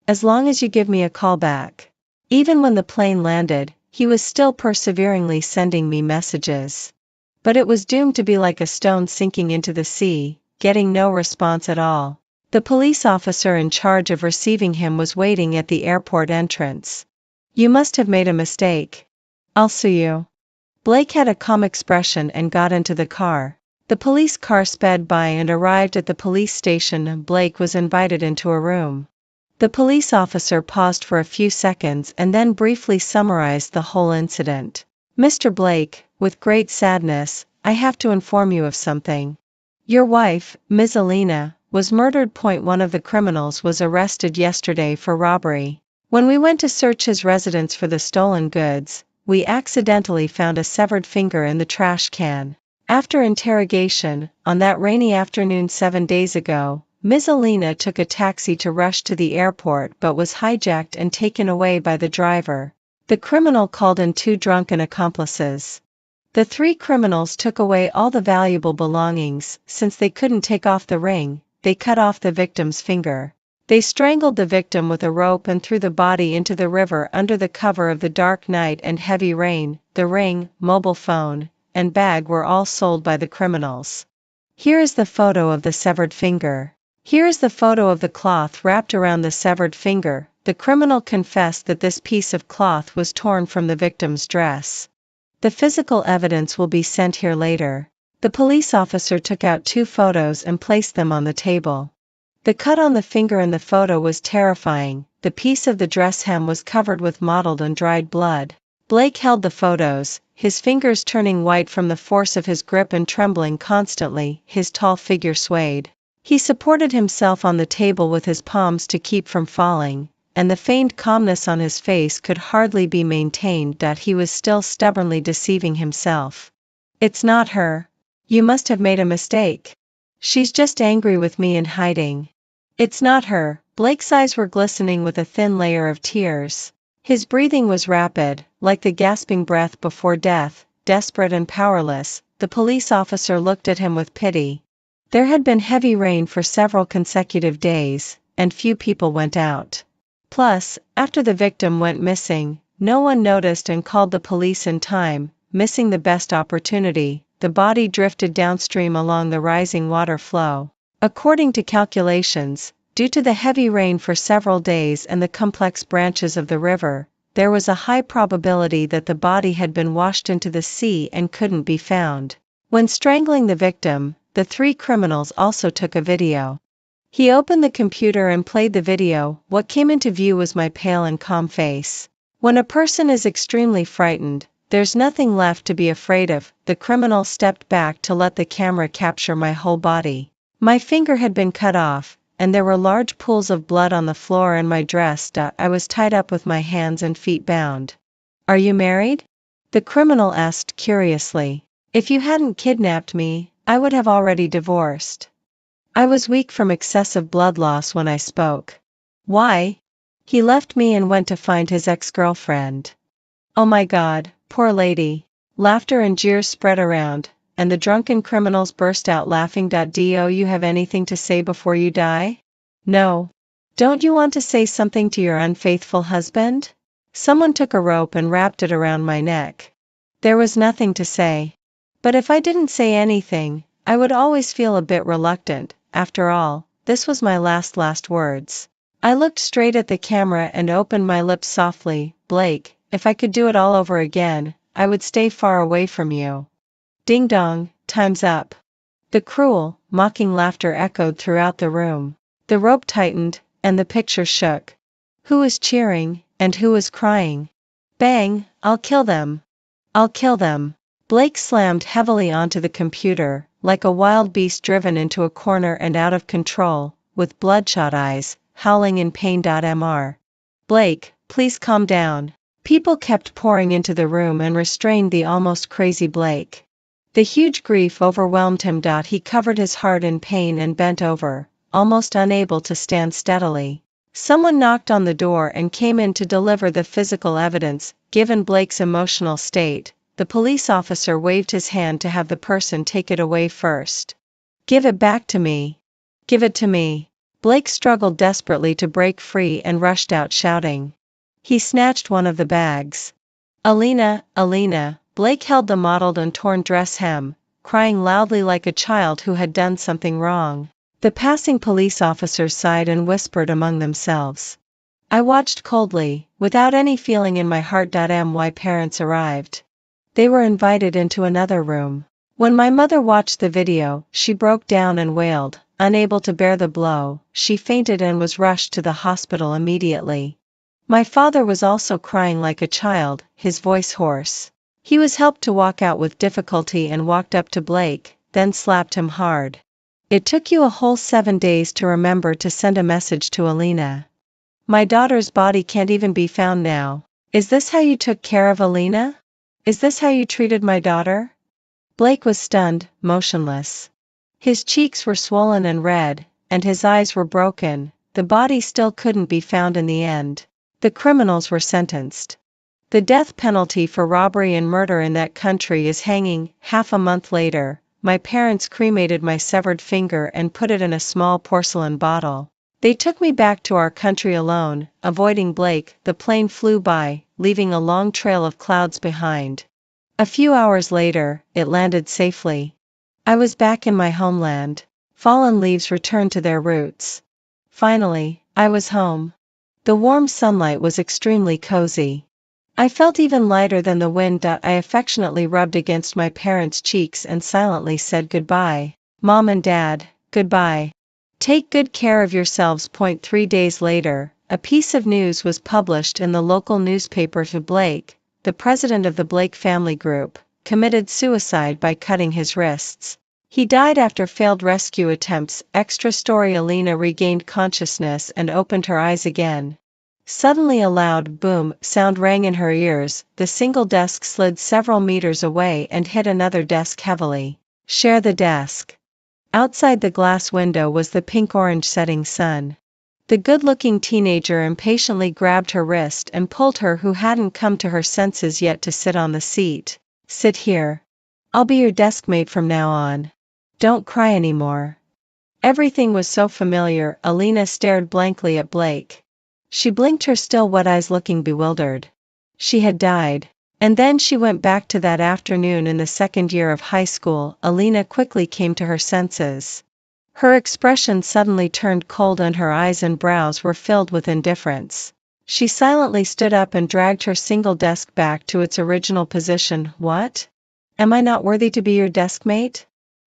As long as you give me a call back. Even when the plane landed, he was still perseveringly sending me messages. But it was doomed to be like a stone sinking into the sea, getting no response at all. The police officer in charge of receiving him was waiting at the airport entrance. You must have made a mistake. I'll sue you. Blake had a calm expression and got into the car. The police car sped by and arrived at the police station. Blake was invited into a room. The police officer paused for a few seconds and then briefly summarized the whole incident. Mr. Blake, with great sadness, I have to inform you of something. Your wife, Ms. Alina, was murdered. One of the criminals was arrested yesterday for robbery. When we went to search his residence for the stolen goods, we accidentally found a severed finger in the trash can. After interrogation, on that rainy afternoon 7 days ago, Ms. Alina took a taxi to rush to the airport but was hijacked and taken away by the driver. The criminal called in 2 drunken accomplices. The 3 criminals took away all the valuable belongings. Since they couldn't take off the ring, they cut off the victim's finger. They strangled the victim with a rope and threw the body into the river under the cover of the dark night and heavy rain. The ring, mobile phone, and bag were all sold by the criminals. Here is the photo of the severed finger. Here is the photo of the cloth wrapped around the severed finger. The criminal confessed that this piece of cloth was torn from the victim's dress. The physical evidence will be sent here later. The police officer took out 2 photos and placed them on the table. The cut on the finger in the photo was terrifying. The piece of the dress hem was covered with mottled and dried blood. Blake held the photos, his fingers turning white from the force of his grip and trembling constantly. His tall figure swayed. He supported himself on the table with his palms to keep from falling, and the feigned calmness on his face could hardly be maintained. He was still stubbornly deceiving himself. It's not her. You must have made a mistake. She's just angry with me and hiding. It's not her. Blake's eyes were glistening with a thin layer of tears. His breathing was rapid, like the gasping breath before death. Desperate and powerless, the police officer looked at him with pity. There had been heavy rain for several consecutive days, and few people went out. Plus, after the victim went missing, no one noticed and called the police in time. Missing the best opportunity, the body drifted downstream along the rising water flow. According to calculations, due to the heavy rain for several days and the complex branches of the river, there was a high probability that the body had been washed into the sea and couldn't be found. When strangling the victim, the three criminals also took a video. He opened the computer and played the video. What came into view was my pale and calm face. When a person is extremely frightened, there's nothing left to be afraid of. The criminal stepped back to let the camera capture my whole body. My finger had been cut off, and there were large pools of blood on the floor and my dress. I was tied up with my hands and feet bound. "Are you married?" the criminal asked curiously. "If you hadn't kidnapped me, I would have already divorced." I was weak from excessive blood loss when I spoke. "Why?" "He left me and went to find his ex-girlfriend." "Oh my God, poor lady." Laughter and jeers spread around, and the drunken criminals burst out laughing. "Do you have anything to say before you die?" "No." "Don't you want to say something to your unfaithful husband?" Someone took a rope and wrapped it around my neck. There was nothing to say. But if I didn't say anything, I would always feel a bit reluctant. After all, this was my last words. I looked straight at the camera and opened my lips softly. "Blake, if I could do it all over again, I would stay far away from you." Ding dong, time's up. The cruel, mocking laughter echoed throughout the room. The rope tightened, and the picture shook. Who was cheering, and who was crying? Bang! "I'll kill them! I'll kill them!" Blake slammed heavily onto the computer, like a wild beast driven into a corner and out of control, with bloodshot eyes, howling in pain. Mr. Blake, please calm down. People kept pouring into the room and restrained the almost crazy Blake. The huge grief overwhelmed him. He covered his heart in pain and bent over, almost unable to stand steadily. Someone knocked on the door and came in to deliver the physical evidence. Given Blake's emotional state, the police officer waved his hand to have the person take it away first. "Give it back to me. Give it to me." Blake struggled desperately to break free and rushed out shouting. He snatched one of the bags. "Alina, Alina." Blake held the mottled and torn dress hem, crying loudly like a child who had done something wrong. The passing police officers sighed and whispered among themselves. I watched coldly, without any feeling in my heart. My parents arrived. They were invited into another room. When my mother watched the video, she broke down and wailed. Unable to bear the blow, she fainted and was rushed to the hospital immediately. My father was also crying like a child, his voice hoarse. He was helped to walk out with difficulty and walked up to Blake, then slapped him hard. "It took you a whole 7 days to remember to send a message to Alina. My daughter's body can't even be found now. Is this how you took care of Alina? Is this how you treated my daughter?" Blake was stunned, motionless. His cheeks were swollen and red, and his eyes were broken. The body still couldn't be found in the end. The criminals were sentenced. The death penalty for robbery and murder in that country is hanging. Half a month later, my parents cremated my severed finger and put it in a small porcelain bottle. They took me back to our country alone, avoiding Blake. The plane flew by, leaving a long trail of clouds behind. A few hours later, it landed safely. I was back in my homeland. Fallen leaves returned to their roots. Finally, I was home. The warm sunlight was extremely cozy. I felt even lighter than the wind. I affectionately rubbed against my parents' cheeks and silently said goodbye. "Mom and Dad, goodbye. Take good care of yourselves." 3 days later, a piece of news was published in the local newspaper. Blake, the president of the Blake Family Group, committed suicide by cutting his wrists. He died after failed rescue attempts. Extra story: Alina regained consciousness and opened her eyes again. Suddenly a loud boom sound rang in her ears. The single desk slid several meters away and hit another desk heavily. Share the desk. Outside the glass window was the pink-orange setting sun. The good-looking teenager impatiently grabbed her wrist and pulled her, who hadn't come to her senses yet, to sit on the seat. "Sit here. I'll be your desk mate from now on. Don't cry anymore." Everything was so familiar. Alina stared blankly at Blake. She blinked, her still wet eyes looking bewildered. She had died. And then she went back to that afternoon in the second year of high school. Alina quickly came to her senses. Her expression suddenly turned cold and her eyes and brows were filled with indifference. She silently stood up and dragged her single desk back to its original position. "What? Am I not worthy to be your desk mate?"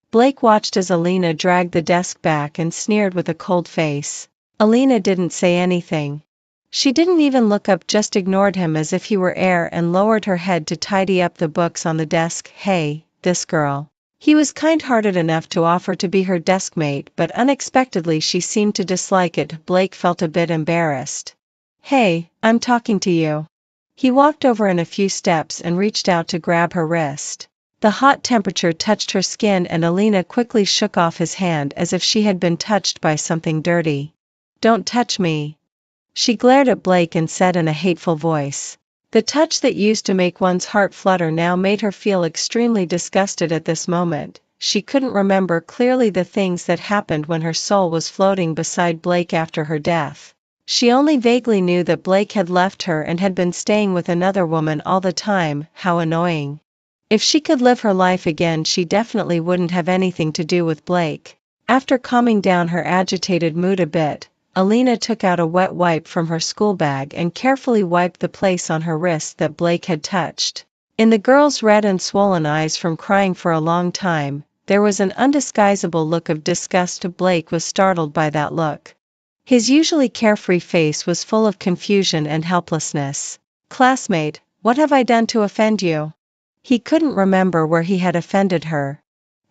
Blake watched as Alina dragged the desk back and sneered with a cold face. Alina didn't say anything. She didn't even look up, just ignored him as if he were air, and lowered her head to tidy up the books on the desk. "Hey, this girl." He was kind-hearted enough to offer to be her desk mate, but unexpectedly she seemed to dislike it. Blake felt a bit embarrassed. "Hey, I'm talking to you." He walked over in a few steps and reached out to grab her wrist. The hot temperature touched her skin and Alina quickly shook off his hand as if she had been touched by something dirty. "Don't touch me." She glared at Blake and said in a hateful voice. The touch that used to make one's heart flutter now made her feel extremely disgusted at this moment. She couldn't remember clearly the things that happened when her soul was floating beside Blake after her death. She only vaguely knew that Blake had left her and had been staying with another woman all the time. How annoying. If she could live her life again, she definitely wouldn't have anything to do with Blake. After calming down her agitated mood a bit, Alina took out a wet wipe from her school bag and carefully wiped the place on her wrist that Blake had touched. In the girl's red and swollen eyes from crying for a long time, there was an undisguisable look of disgust. Blake was startled by that look. His usually carefree face was full of confusion and helplessness. "Classmate, what have I done to offend you?" He couldn't remember where he had offended her.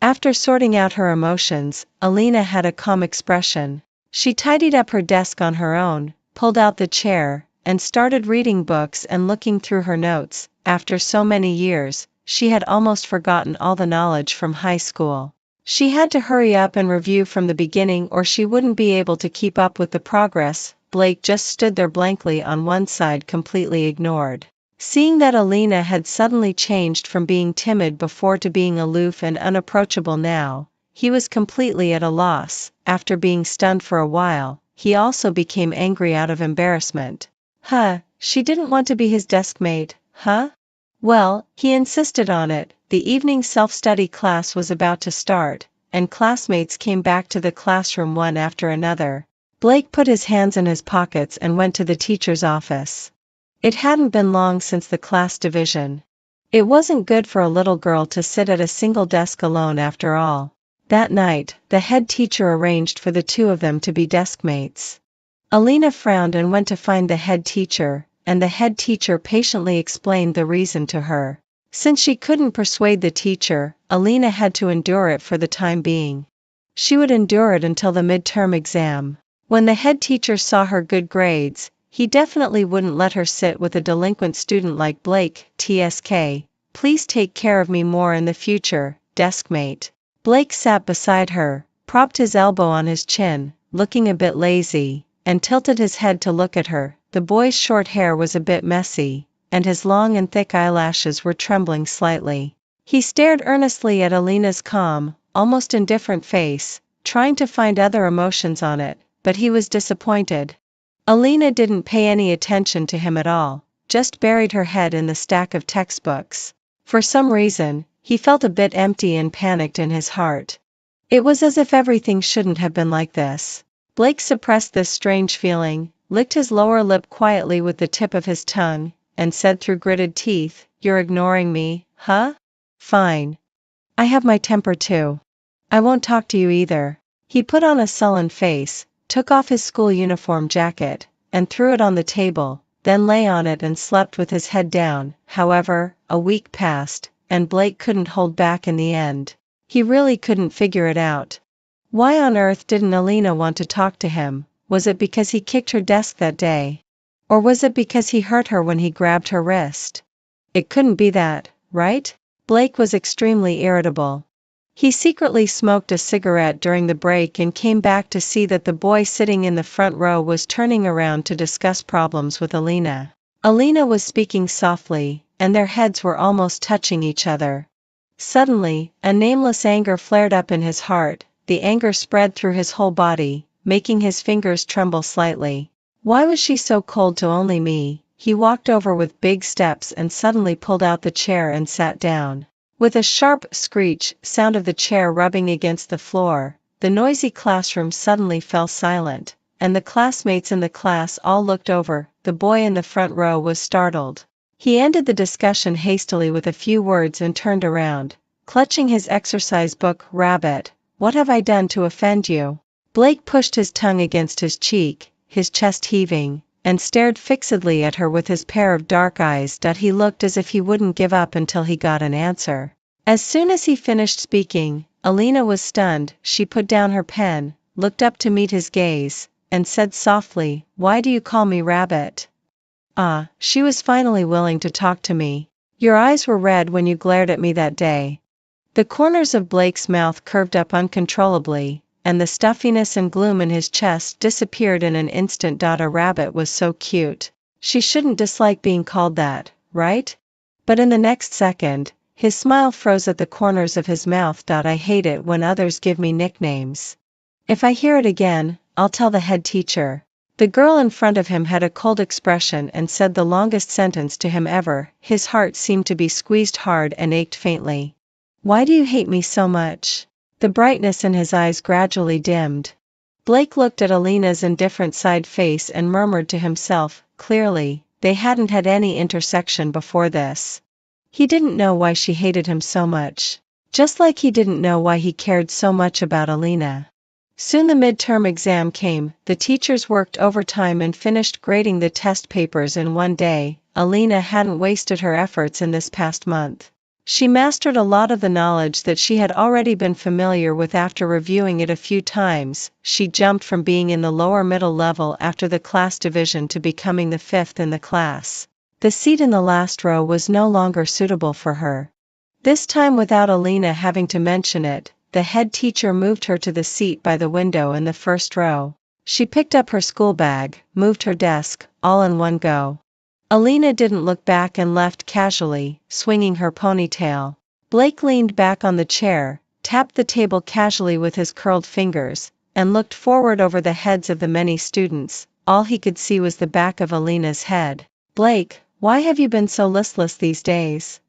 After sorting out her emotions, Alina had a calm expression. She tidied up her desk on her own, pulled out the chair, and started reading books and looking through her notes. After so many years, she had almost forgotten all the knowledge from high school. She had to hurry up and review from the beginning or she wouldn't be able to keep up with the progress. Blake just stood there blankly on one side, completely ignored. Seeing that Alina had suddenly changed from being timid before to being aloof and unapproachable now, he was completely at a loss. After being stunned for a while, he also became angry out of embarrassment. She didn't want to be his desk mate, huh? Well, he insisted on it. The evening self-study class was about to start, and classmates came back to the classroom one after another. Blake put his hands in his pockets and went to the teacher's office. It hadn't been long since the class division. It wasn't good for a little girl to sit at a single desk alone after all. That night, the head teacher arranged for the two of them to be desk mates. Alina frowned and went to find the head teacher, and the head teacher patiently explained the reason to her. Since she couldn't persuade the teacher, Alina had to endure it for the time being. She would endure it until the midterm exam. When the head teacher saw her good grades, he definitely wouldn't let her sit with a delinquent student like Blake. "TSK, please take care of me more in the future, deskmate." Blake sat beside her, propped his elbow on his chin, looking a bit lazy, and tilted his head to look at her. The boy's short hair was a bit messy, and his long and thick eyelashes were trembling slightly. He stared earnestly at Alina's calm, almost indifferent face, trying to find other emotions on it, but he was disappointed. Alina didn't pay any attention to him at all, just buried her head in the stack of textbooks. For some reason, he felt a bit empty and panicked in his heart. It was as if everything shouldn't have been like this. Blake suppressed this strange feeling, licked his lower lip quietly with the tip of his tongue, and said through gritted teeth, "You're ignoring me, huh? Fine. I have my temper too. I won't talk to you either." He put on a sullen face, took off his school uniform jacket, and threw it on the table, then lay on it and slept with his head down. However, a week passed, and Blake couldn't hold back in the end. He really couldn't figure it out. Why on earth didn't Alina want to talk to him? Was it because he kicked her desk that day? Or was it because he hurt her when he grabbed her wrist? It couldn't be that, right? Blake was extremely irritable. He secretly smoked a cigarette during the break and came back to see that the boy sitting in the front row was turning around to discuss problems with Alina. Alina was speaking softly, and their heads were almost touching each other. Suddenly, a nameless anger flared up in his heart. The anger spread through his whole body, making his fingers tremble slightly. Why was she so cold to only me? He walked over with big steps and suddenly pulled out the chair and sat down. With a sharp screech sound of the chair rubbing against the floor, the noisy classroom suddenly fell silent, and the classmates in the class all looked over. The boy in the front row was startled. He ended the discussion hastily with a few words and turned around, clutching his exercise book. "Rabbit, what have I done to offend you?" Blake pushed his tongue against his cheek, his chest heaving, and stared fixedly at her with his pair of dark eyes. He looked as if he wouldn't give up until he got an answer. As soon as he finished speaking, Alina was stunned. She put down her pen, looked up to meet his gaze, and said softly, "Why do you call me Rabbit?" Ah, she was finally willing to talk to me. "Your eyes were red when you glared at me that day." The corners of Blake's mouth curved up uncontrollably, and the stuffiness and gloom in his chest disappeared in an instant. A rabbit was so cute. She shouldn't dislike being called that, right? But in the next second, his smile froze at the corners of his mouth. "I hate it when others give me nicknames. If I hear it again, I'll tell the head teacher." The girl in front of him had a cold expression and said the longest sentence to him ever. His heart seemed to be squeezed hard and ached faintly. "Why do you hate me so much?" The brightness in his eyes gradually dimmed. Blake looked at Alina's indifferent side face and murmured to himself, clearly, they hadn't had any intersection before this. He didn't know why she hated him so much. Just like he didn't know why he cared so much about Alina. Soon the midterm exam came. The teachers worked overtime and finished grading the test papers in one day. Alina hadn't wasted her efforts in this past month. She mastered a lot of the knowledge that she had already been familiar with after reviewing it a few times. She jumped from being in the lower middle level after the class division to becoming the fifth in the class. The seat in the last row was no longer suitable for her. This time, without Alina having to mention it, the head teacher moved her to the seat by the window in the first row. She picked up her school bag, moved her desk, all in one go. Alina didn't look back and left casually, swinging her ponytail. Blake leaned back on the chair, tapped the table casually with his curled fingers, and looked forward over the heads of the many students. All he could see was the back of Alina's head. "Blake, why have you been so listless these days?"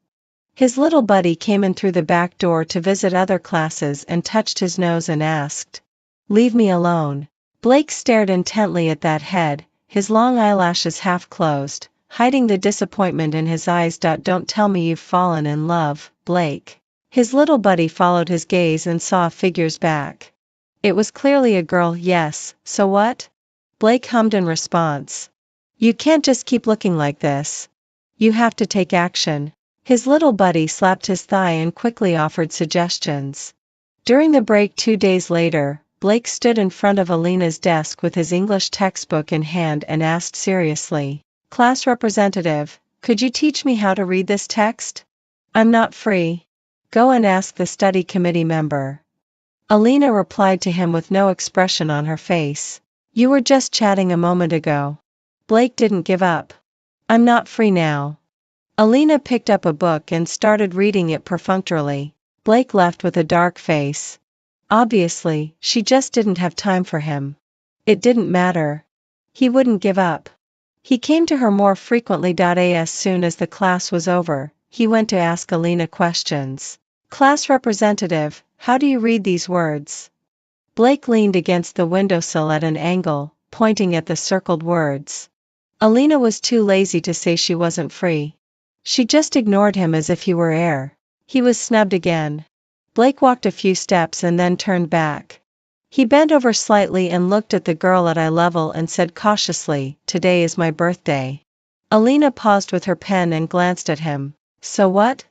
His little buddy came in through the back door to visit other classes and touched his nose and asked, "Leave me alone." Blake stared intently at that head, his long eyelashes half closed, hiding the disappointment in his eyes. "Don't tell me you've fallen in love, Blake." His little buddy followed his gaze and saw a figure's back. It was clearly a girl. "Yes, so what?" Blake hummed in response. "You can't just keep looking like this. You have to take action." His little buddy slapped his thigh and quickly offered suggestions. During the break 2 days later, Blake stood in front of Alina's desk with his English textbook in hand and asked seriously, "Class representative, could you teach me how to read this text?" "I'm not free. Go and ask the study committee member." Alina replied to him with no expression on her face. "You were just chatting a moment ago." Blake didn't give up. "I'm not free now." Alina picked up a book and started reading it perfunctorily. Blake left with a dark face. Obviously, she just didn't have time for him. It didn't matter. He wouldn't give up. He came to her more frequently. As soon as the class was over, he went to ask Alina questions. "Class representative, how do you read these words?" Blake leaned against the windowsill at an angle, pointing at the circled words. Alina was too lazy to say she wasn't free. She just ignored him as if he were air. He was snubbed again. Blake walked a few steps and then turned back. He bent over slightly and looked at the girl at eye level and said cautiously, "Today is my birthday." Alina paused with her pen and glanced at him. "So what?"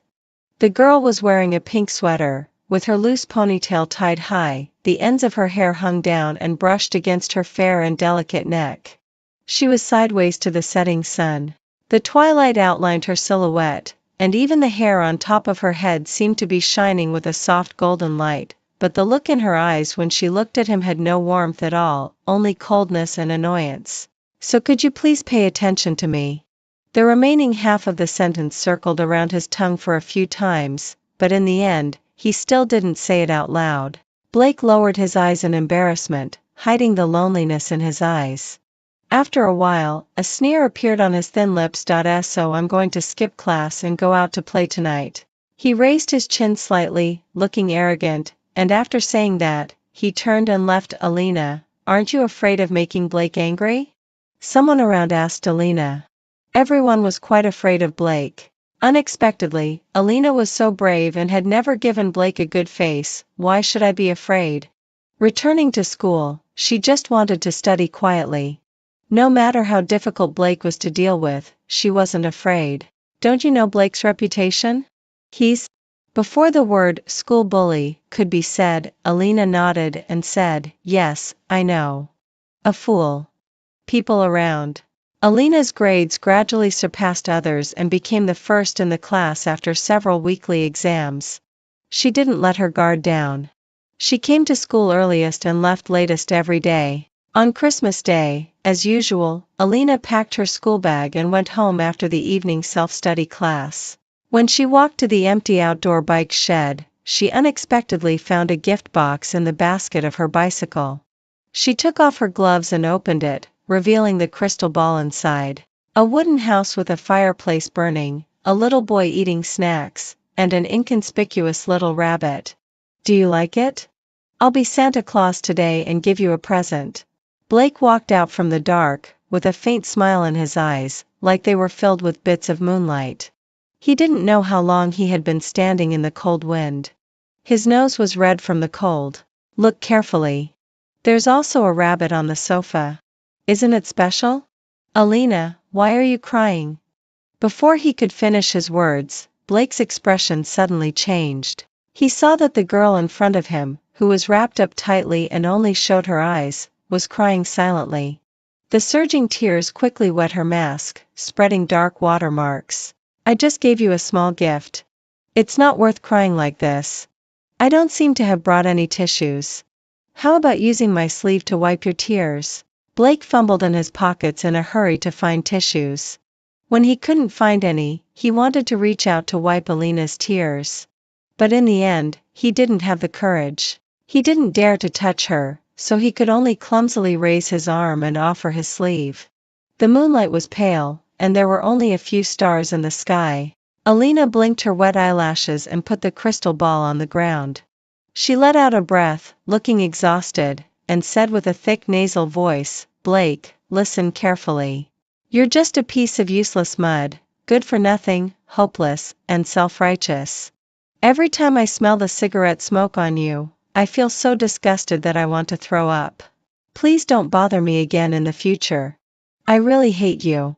The girl was wearing a pink sweater, with her loose ponytail tied high. The ends of her hair hung down and brushed against her fair and delicate neck. She was sideways to the setting sun. The twilight outlined her silhouette, and even the hair on top of her head seemed to be shining with a soft golden light, but the look in her eyes when she looked at him had no warmth at all, only coldness and annoyance. "So could you please pay attention to me?" The remaining half of the sentence circled around his tongue for a few times, but in the end, he still didn't say it out loud. Blake lowered his eyes in embarrassment, hiding the loneliness in his eyes. After a while, a sneer appeared on his thin lips. "So I'm going to skip class and go out to play tonight." He raised his chin slightly, looking arrogant, and after saying that, he turned and left. "Alina, aren't you afraid of making Blake angry?" someone around asked Alina. Everyone was quite afraid of Blake. Unexpectedly, Alina was so brave and had never given Blake a good face. "Why should I be afraid?" Returning to school, she just wanted to study quietly. No matter how difficult Blake was to deal with, she wasn't afraid. "Don't you know Blake's reputation? He's..." Before the word school bully could be said, Alina nodded and said, "Yes, I know. A fool." People around. Alina's grades gradually surpassed others and became the first in the class after several weekly exams. She didn't let her guard down. She came to school earliest and left latest every day. On Christmas Day, as usual, Alina packed her school bag and went home after the evening self-study class. When she walked to the empty outdoor bike shed, she unexpectedly found a gift box in the basket of her bicycle. She took off her gloves and opened it, revealing the crystal ball inside. A wooden house with a fireplace burning, a little boy eating snacks, and an inconspicuous little rabbit. "Do you like it? I'll be Santa Claus today and give you a present." Blake walked out from the dark, with a faint smile in his eyes, like they were filled with bits of moonlight. He didn't know how long he had been standing in the cold wind. His nose was red from the cold. "Look carefully. There's also a rabbit on the sofa. Isn't it special?" "Alina, why are you crying?" Before he could finish his words, Blake's expression suddenly changed. He saw that the girl in front of him, who was wrapped up tightly and only showed her eyes, was crying silently. The surging tears quickly wet her mask, spreading dark watermarks. "I just gave you a small gift. It's not worth crying like this. I don't seem to have brought any tissues. How about using my sleeve to wipe your tears?" Blake fumbled in his pockets in a hurry to find tissues. When he couldn't find any, he wanted to reach out to wipe Alina's tears. But in the end, he didn't have the courage. He didn't dare to touch her, so he could only clumsily raise his arm and offer his sleeve. The moonlight was pale, and there were only a few stars in the sky. Alina blinked her wet eyelashes and put the crystal ball on the ground. She let out a breath, looking exhausted, and said with a thick nasal voice, "Blake, listen carefully. You're just a piece of useless mud, good for nothing, hopeless, and self-righteous. Every time I smell the cigarette smoke on you, I feel so disgusted that I want to throw up. Please don't bother me again in the future. I really hate you."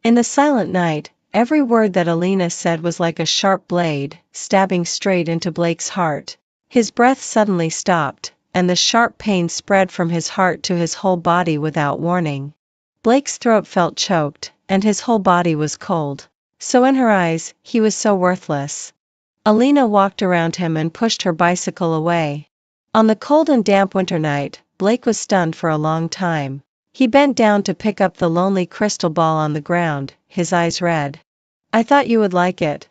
In the silent night, every word that Alina said was like a sharp blade, stabbing straight into Blake's heart. His breath suddenly stopped, and the sharp pain spread from his heart to his whole body without warning. Blake's throat felt choked, and his whole body was cold. So in her eyes, he was so worthless. Alina walked around him and pushed her bicycle away. On the cold and damp winter night, Blake was stunned for a long time. He bent down to pick up the lonely crystal ball on the ground, his eyes red. "I thought you would like it."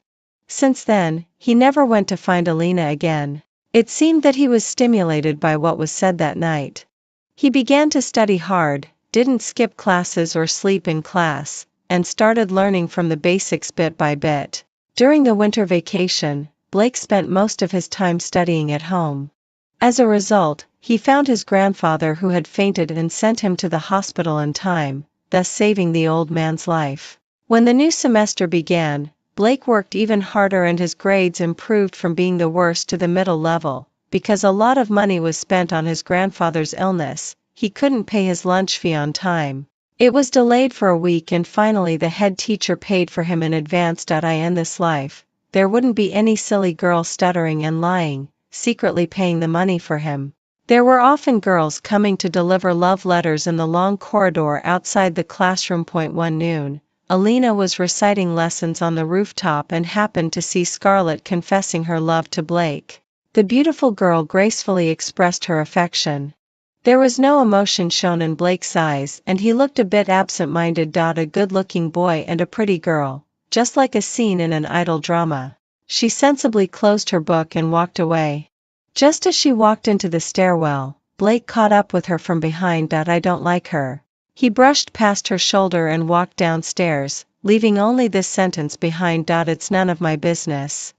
Since then, he never went to find Alina again. It seemed that he was stimulated by what was said that night. He began to study hard, didn't skip classes or sleep in class, and started learning from the basics bit by bit. During the winter vacation, Blake spent most of his time studying at home. As a result, he found his grandfather who had fainted and sent him to the hospital in time, thus saving the old man's life. When the new semester began, Blake worked even harder and his grades improved from being the worst to the middle level. Because a lot of money was spent on his grandfather's illness, he couldn't pay his lunch fee on time. It was delayed for a week and finally the head teacher paid for him in advance. In this life, there wouldn't be any silly girl stuttering and lying, secretly paying the money for him. There were often girls coming to deliver love letters in the long corridor outside the classroom. One noon, Alina was reciting lessons on the rooftop and happened to see Scarlett confessing her love to Blake. The beautiful girl gracefully expressed her affection. There was no emotion shown in Blake's eyes and he looked a bit absent-minded. A good-looking boy and a pretty girl, just like a scene in an idol drama. She sensibly closed her book and walked away. Just as she walked into the stairwell, Blake caught up with her from behind. I don't like her. He brushed past her shoulder and walked downstairs, leaving only this sentence behind. It's none of my business.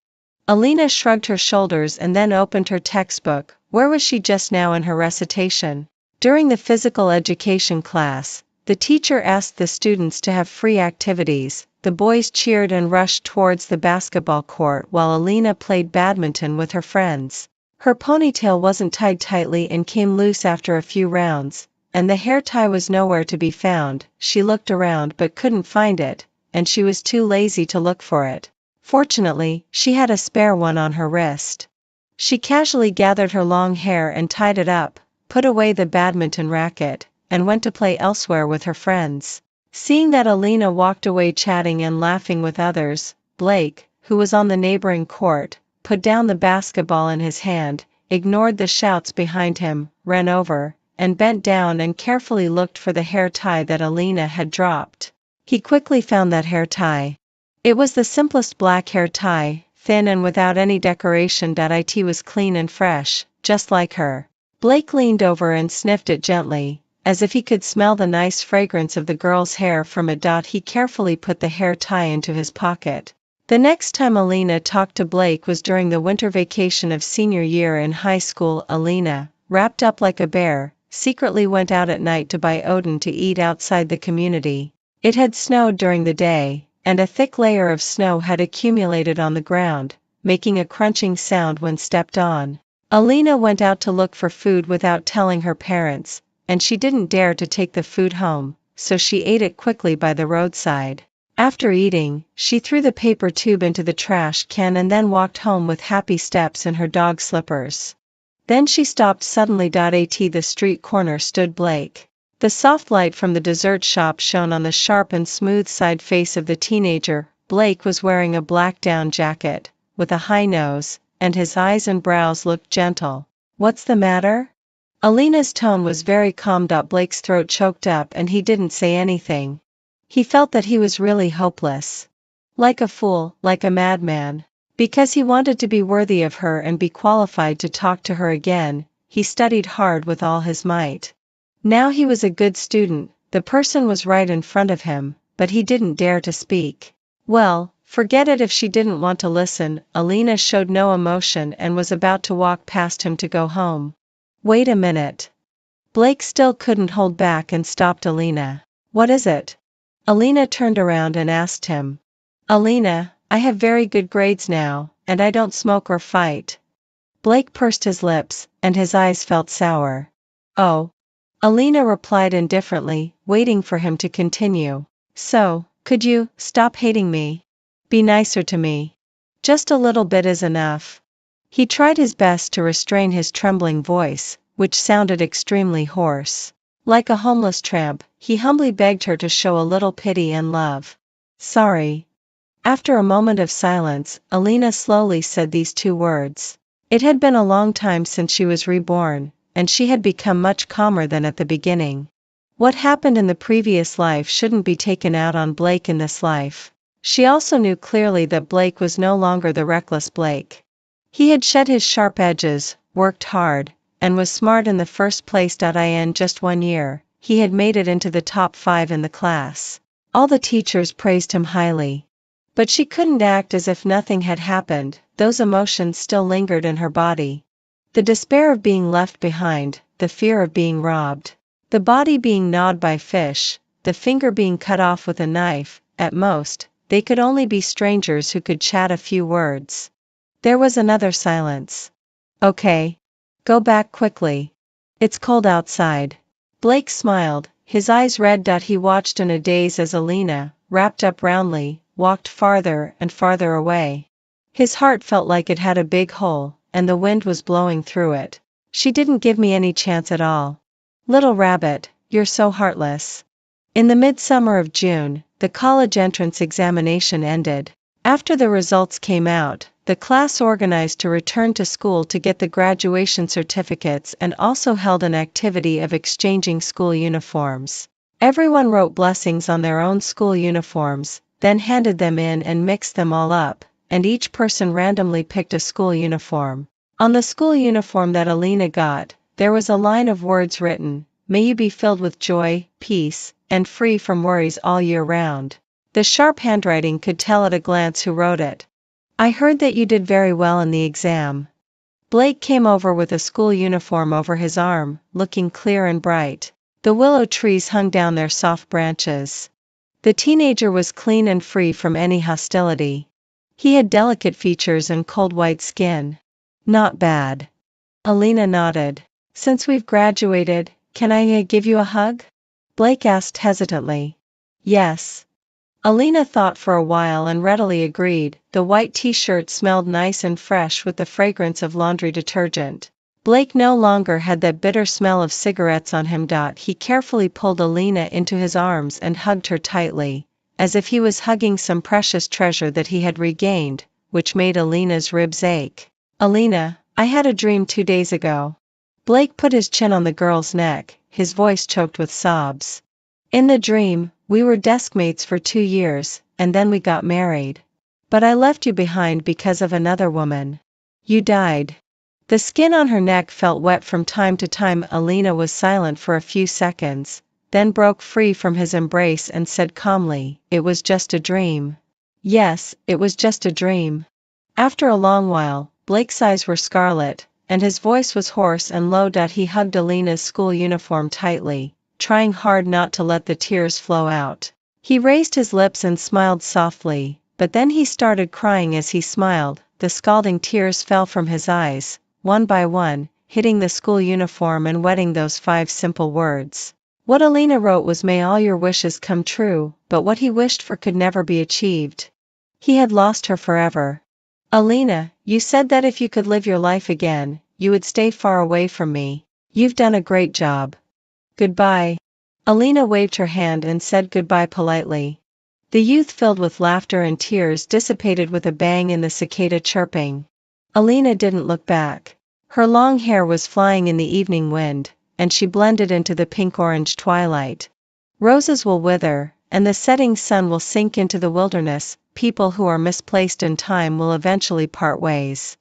Alina shrugged her shoulders and then opened her textbook. Where was she just now in her recitation? During the physical education class, the teacher asked the students to have free activities. The boys cheered and rushed towards the basketball court while Alina played badminton with her friends. Her ponytail wasn't tied tightly and came loose after a few rounds, and the hair tie was nowhere to be found. She looked around but couldn't find it, and she was too lazy to look for it. Fortunately, she had a spare one on her wrist. She casually gathered her long hair and tied it up, put away the badminton racket, and went to play elsewhere with her friends. Seeing that Alina walked away chatting and laughing with others, Blake, who was on the neighboring court, put down the basketball in his hand, ignored the shouts behind him, ran over, and bent down and carefully looked for the hair tie that Alina had dropped. He quickly found that hair tie. It was the simplest black hair tie, thin and without any decoration. It was clean and fresh, just like her. Blake leaned over and sniffed it gently, as if he could smell the nice fragrance of the girl's hair from it. He carefully put the hair tie into his pocket. The next time Alina talked to Blake was during the winter vacation of senior year in high school. Alina, wrapped up like a bear, secretly went out at night to buy Odin to eat outside the community. It had snowed during the day, and a thick layer of snow had accumulated on the ground, making a crunching sound when stepped on. Alina went out to look for food without telling her parents, and she didn't dare to take the food home, so she ate it quickly by the roadside. After eating, she threw the paper tube into the trash can and then walked home with happy steps in her dog slippers. Then she stopped suddenly. At the street corner stood Blake. The soft light from the dessert shop shone on the sharp and smooth side face of the teenager. Blake was wearing a black down jacket, with a high nose, and his eyes and brows looked gentle. "What's the matter?" Alina's tone was very calm. Blake's throat choked up and he didn't say anything. He felt that he was really hopeless. Like a fool, like a madman. Because he wanted to be worthy of her and be qualified to talk to her again, he studied hard with all his might. Now he was a good student, the person was right in front of him, but he didn't dare to speak. Well, forget it if she didn't want to listen. Alina showed no emotion and was about to walk past him to go home. "Wait a minute." Blake still couldn't hold back and stopped Alina. "What is it?" Alina turned around and asked him. "Alina, I have very good grades now, and I don't smoke or fight." Blake pursed his lips, and his eyes felt sour. "Oh." Alina replied indifferently, waiting for him to continue. "So, could you stop hating me? Be nicer to me. Just a little bit is enough." He tried his best to restrain his trembling voice, which sounded extremely hoarse. Like a homeless tramp, he humbly begged her to show a little pity and love. "Sorry." After a moment of silence, Alina slowly said these two words. It had been a long time since she was reborn, and she had become much calmer than at the beginning. What happened in the previous life shouldn't be taken out on Blake in this life. She also knew clearly that Blake was no longer the reckless Blake. He had shed his sharp edges, worked hard, and was smart in the first place. In just 1 year, he had made it into the top 5 in the class. All the teachers praised him highly. But she couldn't act as if nothing had happened, those emotions still lingered in her body. The despair of being left behind, the fear of being robbed, the body being gnawed by fish, the finger being cut off with a knife. At most, they could only be strangers who could chat a few words. There was another silence. "Okay. Go back quickly. It's cold outside." Blake smiled, his eyes red. He watched in a daze as Alina, wrapped up roundly, walked farther and farther away. His heart felt like it had a big hole, and the wind was blowing through it. "She didn't give me any chance at all. Little rabbit, you're so heartless." In the midsummer of June, the college entrance examination ended. After the results came out, the class organized to return to school to get the graduation certificates and also held an activity of exchanging school uniforms. Everyone wrote blessings on their own school uniforms, then handed them in and mixed them all up, and each person randomly picked a school uniform. On the school uniform that Alina got, there was a line of words written, "May you be filled with joy, peace, and free from worries all year round." The sharp handwriting could tell at a glance who wrote it. "I heard that you did very well in the exam." Blake came over with a school uniform over his arm, looking clear and bright. The willow trees hung down their soft branches. The teenager was clean and free from any hostility. He had delicate features and cold white skin. "Not bad." Alina nodded. "Since we've graduated, can I give you a hug?" Blake asked hesitantly. "Yes." Alina thought for a while and readily agreed. The white t-shirt smelled nice and fresh with the fragrance of laundry detergent. Blake no longer had that bitter smell of cigarettes on him. He carefully pulled Alina into his arms and hugged her tightly, as if he was hugging some precious treasure that he had regained, which made Alina's ribs ache. "Alina, I had a dream 2 days ago." Blake put his chin on the girl's neck, his voice choked with sobs. "In the dream, we were deskmates for 2 years, and then we got married. But I left you behind because of another woman. You died." The skin on her neck felt wet from time to time. Alina was silent for a few seconds, then broke free from his embrace and said calmly, "It was just a dream." "Yes, it was just a dream." After a long while, Blake's eyes were scarlet, and his voice was hoarse and low. He hugged Alina's school uniform tightly, trying hard not to let the tears flow out. He raised his lips and smiled softly, but then he started crying as he smiled. The scalding tears fell from his eyes, one by one, hitting the school uniform and wetting those 5 simple words. What Alina wrote was, "May all your wishes come true," but what he wished for could never be achieved. He had lost her forever. "Alina, you said that if you could live your life again, you would stay far away from me. You've done a great job. Goodbye." Alina waved her hand and said goodbye politely. The youth, filled with laughter and tears, dissipated with a bang in the cicada chirping. Alina didn't look back. Her long hair was flying in the evening wind, and she blended into the pink-orange twilight. Roses will wither, and the setting sun will sink into the wilderness. People who are misplaced in time will eventually part ways.